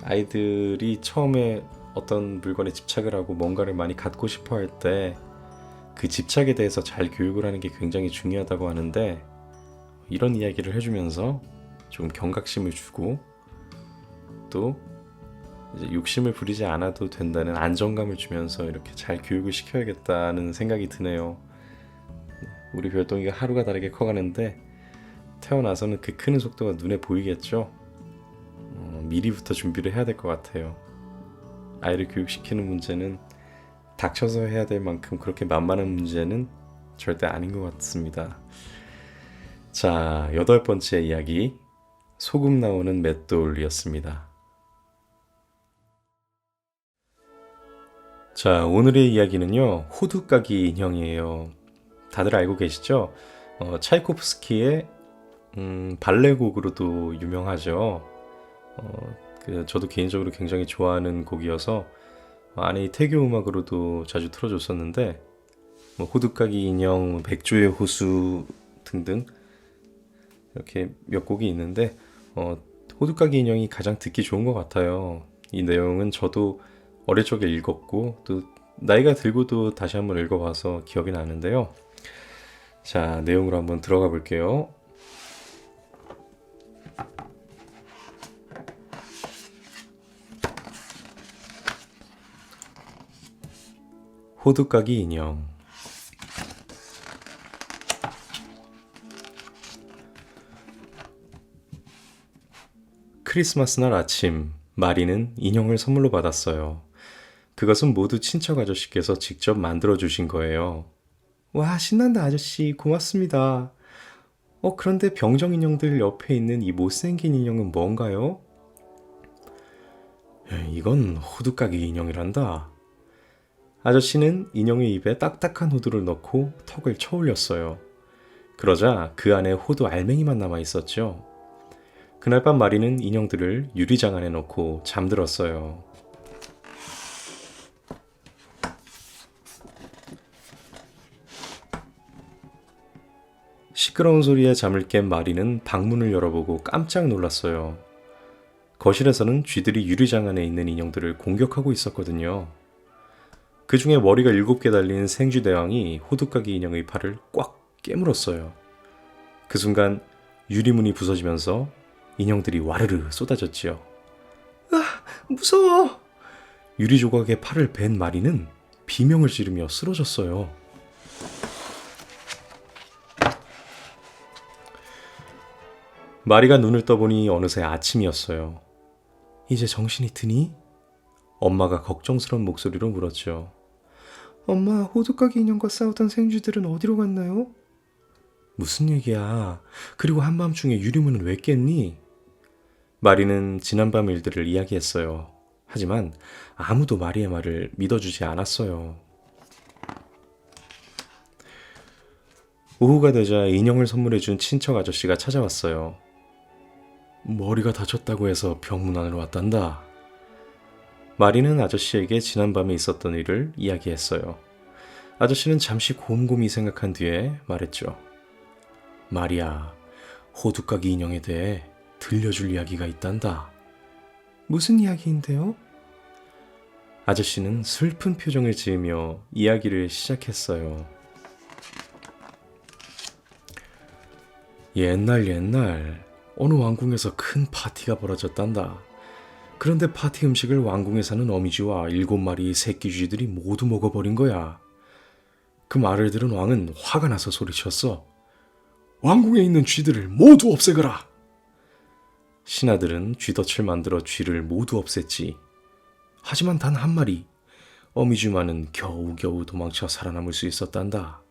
아이들이 처음에 어떤 물건에 집착을 하고 뭔가를 많이 갖고 싶어 할 때 그 집착에 대해서 잘 교육을 하는 게 굉장히 중요하다고 하는데, 이런 이야기를 해주면서 좀 경각심을 주고 또 이제 욕심을 부리지 않아도 된다는 안정감을 주면서 이렇게 잘 교육을 시켜야겠다는 생각이 드네요. 우리 별똥이가 하루가 다르게 커가는데 태어나서는 그 크는 속도가 눈에 보이겠죠? 미리부터 준비를 해야 될 것 같아요. 아이를 교육시키는 문제는 닥쳐서 해야 될 만큼 그렇게 만만한 문제는 절대 아닌 것 같습니다. 자, 8번째 이야기, 소금 나오는 맷돌이었습니다. 자, 오늘의 이야기는요, 호두까기 인형이에요. 다들 알고 계시죠? 차이코프스키의 발레곡으로도 유명하죠. 저도 개인적으로 굉장히 좋아하는 곡이어서 안에 태교 음악으로도 자주 틀어줬었는데, 호두까기 인형, 백조의 호수 등등 이렇게 몇 곡이 있는데 호두까기 인형이 가장 듣기 좋은 것 같아요. 이 내용은 저도 어릴 적에 읽었고 또 나이가 들고도 다시 한번 읽어봐서 기억이 나는데요. 자, 내용으로 한번 들어가 볼게요. 호두까기 인형. 크리스마스 날 아침, 마리는 인형을 선물로 받았어요. 그것은 모두 친척 아저씨께서 직접 만들어 주신 거예요. 와, 신난다 아저씨, 고맙습니다. 그런데 병정 인형들 옆에 있는 이 못생긴 인형은 뭔가요? 이건 호두까기 인형이란다. 아저씨는 인형의 입에 딱딱한 호두를 넣고 턱을 쳐올렸어요. 그러자 그 안에 호두 알맹이만 남아 있었죠. 그날 밤 마리는 인형들을 유리장 안에 넣고 잠들었어요. 시끄러운 소리에 잠을 깬 마리는 방문을 열어보고 깜짝 놀랐어요. 거실에서는 쥐들이 유리장 안에 있는 인형들을 공격하고 있었거든요. 그 중에 머리가 7개 달린 생쥐 대왕이 호두까기 인형의 팔을 꽉 깨물었어요. 그 순간 유리문이 부서지면서 인형들이 와르르 쏟아졌지요. 아, 무서워! 유리 조각에 팔을 벤 마리는 비명을 지르며 쓰러졌어요. 마리가 눈을 떠보니 어느새 아침이었어요. 이제 정신이 드니? 엄마가 걱정스러운 목소리로 물었죠. 엄마, 호두까기 인형과 싸우던 생쥐들은 어디로 갔나요? 무슨 얘기야? 그리고 한밤중에 유리문은 왜 깼니? 마리는 지난밤 일들을 이야기했어요. 하지만 아무도 마리의 말을 믿어주지 않았어요. 오후가 되자 인형을 선물해준 친척 아저씨가 찾아왔어요. 머리가 다쳤다고 해서 병문 안으로 왔단다. 마리는 아저씨에게 지난밤에 있었던 일을 이야기했어요. 아저씨는 잠시 곰곰이 생각한 뒤에 말했죠. 마리야, 호두까기 인형에 대해 들려줄 이야기가 있단다. 무슨 이야기인데요? 아저씨는 슬픈 표정을 지으며 이야기를 시작했어요. 옛날 어느 왕궁에서 큰 파티가 벌어졌단다. 그런데 파티 음식을 왕궁에 사는 어미쥐와 7마리 새끼 쥐들이 모두 먹어버린 거야. 그 말을 들은 왕은 화가 나서 소리쳤어. 왕궁에 있는 쥐들을 모두 없애거라. 신하들은 쥐덫을 만들어 쥐를 모두 없앴지. 하지만 단 한 마리, 어미쥐만은 겨우겨우 도망쳐 살아남을 수 있었단다.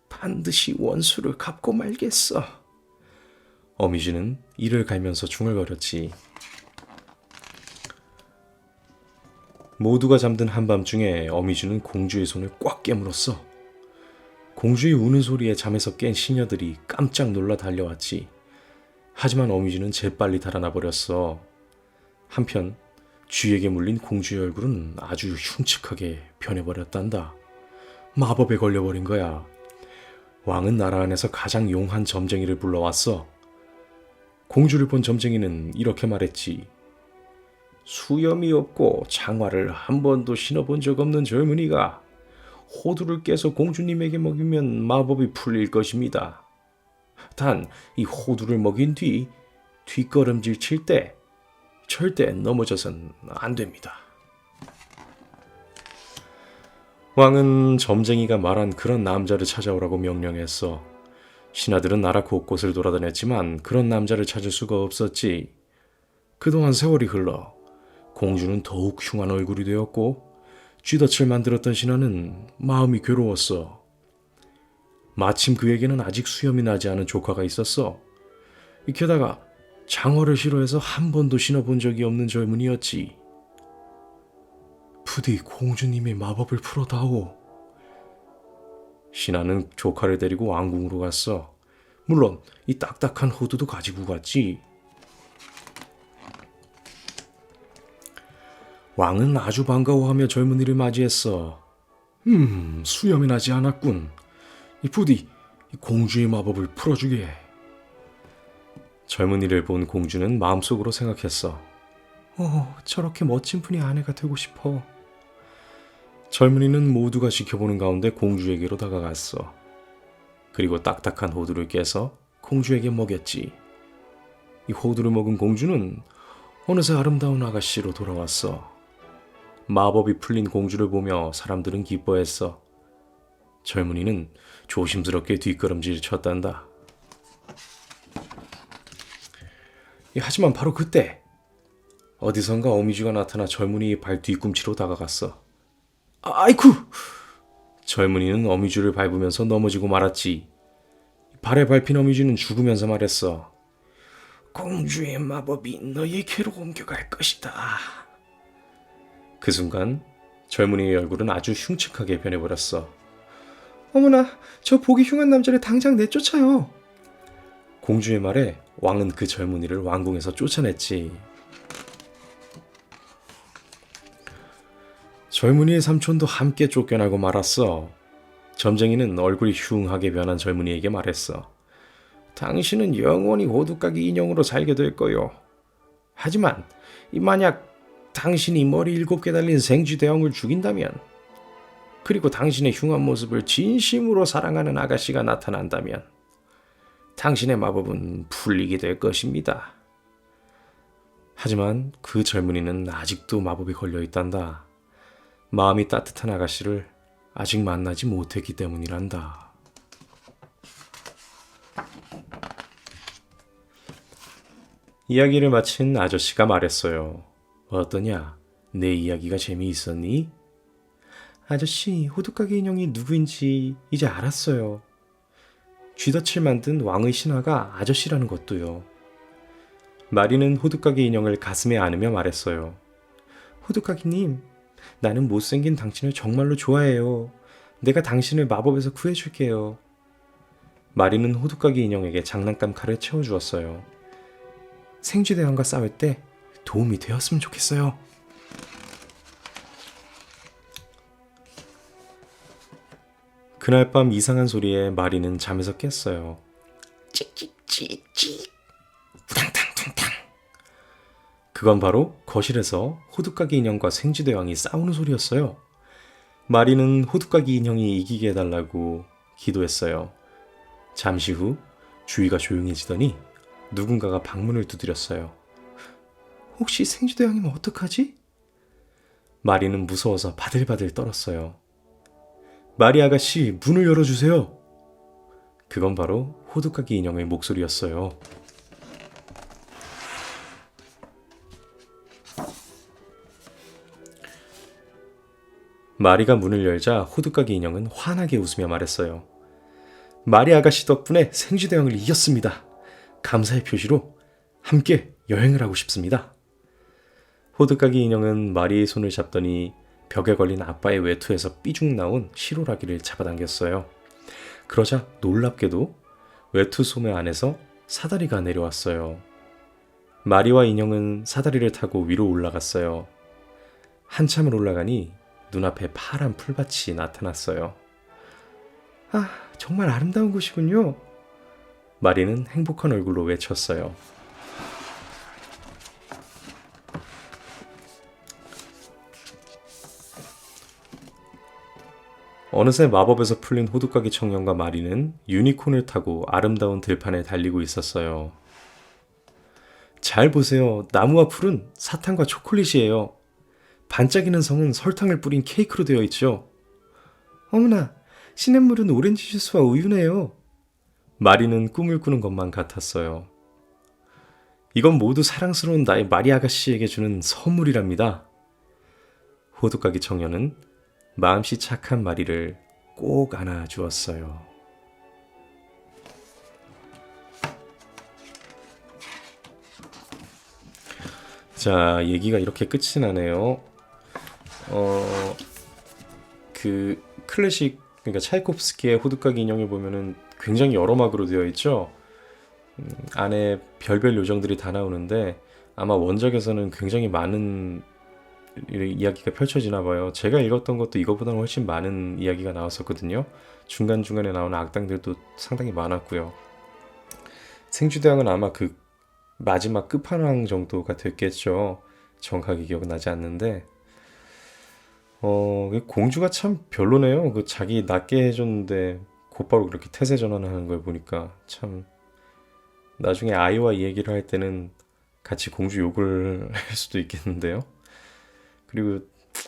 반드시 원수를 갚고 말겠어. 어미쥐는 이를 갈면서 중얼거렸지. 모두가 잠든 한밤중에 어미쥐는 공주의 손을 꽉 깨물었어. 공주의 우는 소리에 잠에서 깬 시녀들이 깜짝 놀라 달려왔지. 하지만 어미쥐는 재빨리 달아나 버렸어. 한편 쥐에게 물린 공주의 얼굴은 아주 흉측하게 변해버렸단다. 마법에 걸려버린 거야. 왕은 나라 안에서 가장 용한 점쟁이를 불러왔어. 공주를 본 점쟁이는 이렇게 말했지. 수염이 없고 장화를 한 번도 신어본 적 없는 젊은이가 호두를 깨서 공주님에게 먹이면 마법이 풀릴 것입니다. 단 이 호두를 먹인 뒤 뒷걸음질 칠 때 절대 넘어져선 안 됩니다. 왕은 점쟁이가 말한 그런 남자를 찾아오라고 명령했어. 신하들은 나라 곳곳을 돌아다녔지만 그런 남자를 찾을 수가 없었지. 그동안 세월이 흘러 공주는 더욱 흉한 얼굴이 되었고 쥐덫을 만들었던 신하는 마음이 괴로웠어. 마침 그에게는 아직 수염이 나지 않은 조카가 있었어. 게다가 장어를 싫어해서 한 번도 신어본 적이 없는 젊은이였지. 부디 공주님의 마법을 풀어다오. 신하는 조카를 데리고 왕궁으로 갔어. 물론 이 딱딱한 호두도 가지고 갔지. 왕은 아주 반가워하며 젊은이를 맞이했어. 수염이 나지 않았군. 부디 공주의 마법을 풀어주게. 젊은이를 본 공주는 마음속으로 생각했어. 저렇게 멋진 분이 아내가 되고 싶어. 젊은이는 모두가 지켜보는 가운데 공주에게로 다가갔어. 그리고 딱딱한 호두를 깨서 공주에게 먹였지. 이 호두를 먹은 공주는 어느새 아름다운 아가씨로 돌아왔어. 마법이 풀린 공주를 보며 사람들은 기뻐했어. 젊은이는 조심스럽게 뒷걸음질 쳤단다. 하지만 바로 그때 어디선가 어미쥐가 나타나 젊은이의 발 뒤꿈치로 다가갔어. 아이쿠! 젊은이는 어미쥐를 밟으면서 넘어지고 말았지. 발에 밟힌 어미쥐는 죽으면서 말했어. 공주의 마법이 너에게로 옮겨갈 것이다. 그 순간 젊은이의 얼굴은 아주 흉측하게 변해버렸어. 어머나, 저 보기 흉한 남자를 당장 내쫓아요. 공주의 말에 왕은 그 젊은이를 왕궁에서 쫓아냈지. 젊은이의 삼촌도 함께 쫓겨나고 말았어. 점쟁이는 얼굴이 흉하게 변한 젊은이에게 말했어. 당신은 영원히 호두까기 인형으로 살게 될 거요. 하지만 만약 당신이 머리 7개 달린 생쥐대왕을 죽인다면, 그리고 당신의 흉한 모습을 진심으로 사랑하는 아가씨가 나타난다면 당신의 마법은 풀리게 될 것입니다. 하지만 그 젊은이는 아직도 마법이 걸려있단다. 마음이 따뜻한 아가씨를 아직 만나지 못했기 때문이란다. 이야기를 마친 아저씨가 말했어요. 어떠냐? 내 이야기가 재미있었니? 아저씨, 호두까기 인형이 누구인지 이제 알았어요. 쥐덫을 만든 왕의 신하가 아저씨라는 것도요. 마리는 호두까기 인형을 가슴에 안으며 말했어요. 호두까기님, 나는 못생긴 당신을 정말로 좋아해요. 내가 당신을 마법에서 구해줄게요. 마리는 호두까기 인형에게 장난감 칼을 채워주었어요. 생쥐대왕과 싸울 때 도움이 되었으면 좋겠어요. 그날 밤 이상한 소리에 마리는 잠에서 깼어요. 찍찍찍찍 우당탕탕탕. 그건 바로 거실에서 호두까기 인형과 생쥐대왕이 싸우는 소리였어요. 마리는 호두까기 인형이 이기게 해달라고 기도했어요. 잠시 후 주위가 조용해지더니 누군가가 방문을 두드렸어요. 혹시 생쥐대왕이면 어떡하지? 마리는 무서워서 바들바들 떨었어요. 마리 아가씨, 문을 열어주세요. 그건 바로 호두까기 인형의 목소리였어요. 마리가 문을 열자 호두까기 인형은 환하게 웃으며 말했어요. 마리 아가씨 덕분에 생쥐대왕을 이겼습니다. 감사의 표시로 함께 여행을 하고 싶습니다. 호두까기 인형은 마리의 손을 잡더니 벽에 걸린 아빠의 외투에서 삐죽 나온 시로라기를 잡아당겼어요. 그러자 놀랍게도 외투 소매 안에서 사다리가 내려왔어요. 마리와 인형은 사다리를 타고 위로 올라갔어요. 한참을 올라가니 눈앞에 파란 풀밭이 나타났어요. 아, 정말 아름다운 곳이군요. 마리는 행복한 얼굴로 외쳤어요. 어느새 마법에서 풀린 호두까기 청년과 마리는 유니콘을 타고 아름다운 들판에 달리고 있었어요. 잘 보세요. 나무와 풀은 사탕과 초콜릿이에요. 반짝이는 성은 설탕을 뿌린 케이크로 되어 있죠. 어머나, 시냇물은 오렌지 주스와 우유네요. 마리는 꿈을 꾸는 것만 같았어요. 이건 모두 사랑스러운 나의 마리 아가씨에게 주는 선물이랍니다. 호두까기 청년은 마음씨 착한 마리를 꼭 안아주었어요. 자, 얘기가 이렇게 끝이 나네요. 그 클래식, 그러니까 차이콥스키의 호두까기 인형을 보면은 굉장히 여러 막으로 되어 있죠. 안에 별별 요정들이 다 나오는데 아마 원작에서는 굉장히 많은 이야기가 펼쳐지나 봐요. 제가 읽었던 것도 이거보다는 훨씬 많은 이야기가 나왔었거든요. 중간중간에 나오는 악당들도 상당히 많았고요. 생주대왕은 아마 그 마지막 끝판왕 정도가 됐겠죠. 정확하게 기억은 나지 않는데 공주가 참 별로네요. 그 자기 낫게 해줬는데 곧바로 그렇게 태세 전환하는 걸 보니까 참 나중에 아이와 이 얘기를 할 때는 같이 공주 욕을 할 수도 있겠는데요. 그리고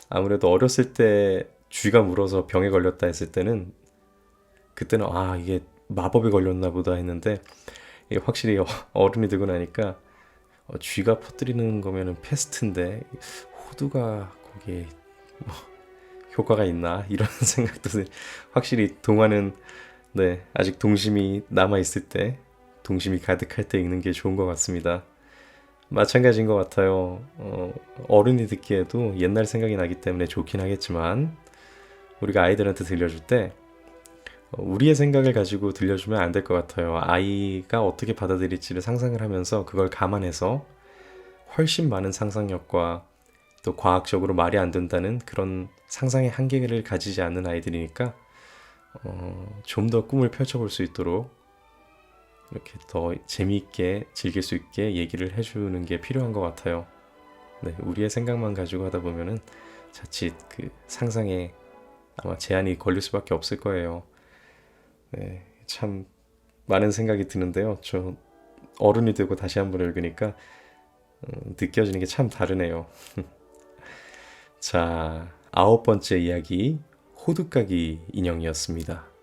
아무래도 어렸을 때 쥐가 물어서 병에 걸렸다 했을 때는 그때는 아 이게 마법에 걸렸나 보다 했는데 이게 확실히 어른이 되고 나니까 쥐가 퍼뜨리는 거면은 페스트인데 호두가 거기에 뭐 효과가 있나 이런 생각도 확실히 동화는 네 아직 동심이 남아 있을 때 동심이 가득할 때 읽는 게 좋은 것 같습니다. 마찬가지인 것 같아요. 어른이 듣기에도 옛날 생각이 나기 때문에 좋긴 하겠지만 우리가 아이들한테 들려줄 때 우리의 생각을 가지고 들려주면 안 될 것 같아요. 아이가 어떻게 받아들일지를 상상을 하면서 그걸 감안해서 훨씬 많은 상상력과 또 과학적으로 말이 안 된다는 그런 상상의 한계를 가지지 않는 아이들이니까 좀 더 꿈을 펼쳐볼 수 있도록 이렇게 더 재미있게 즐길 수 있게 얘기를 해주는 게 필요한 것 같아요. 네, 우리의 생각만 가지고 하다 보면은 자칫 그 상상에 아마 제한이 걸릴 수밖에 없을 거예요. 네, 참 많은 생각이 드는데요. 저 어른이 되고 다시 한번 읽으니까 느껴지는 게 참 다르네요. 자, 9번째 이야기 호두까기 인형이었습니다.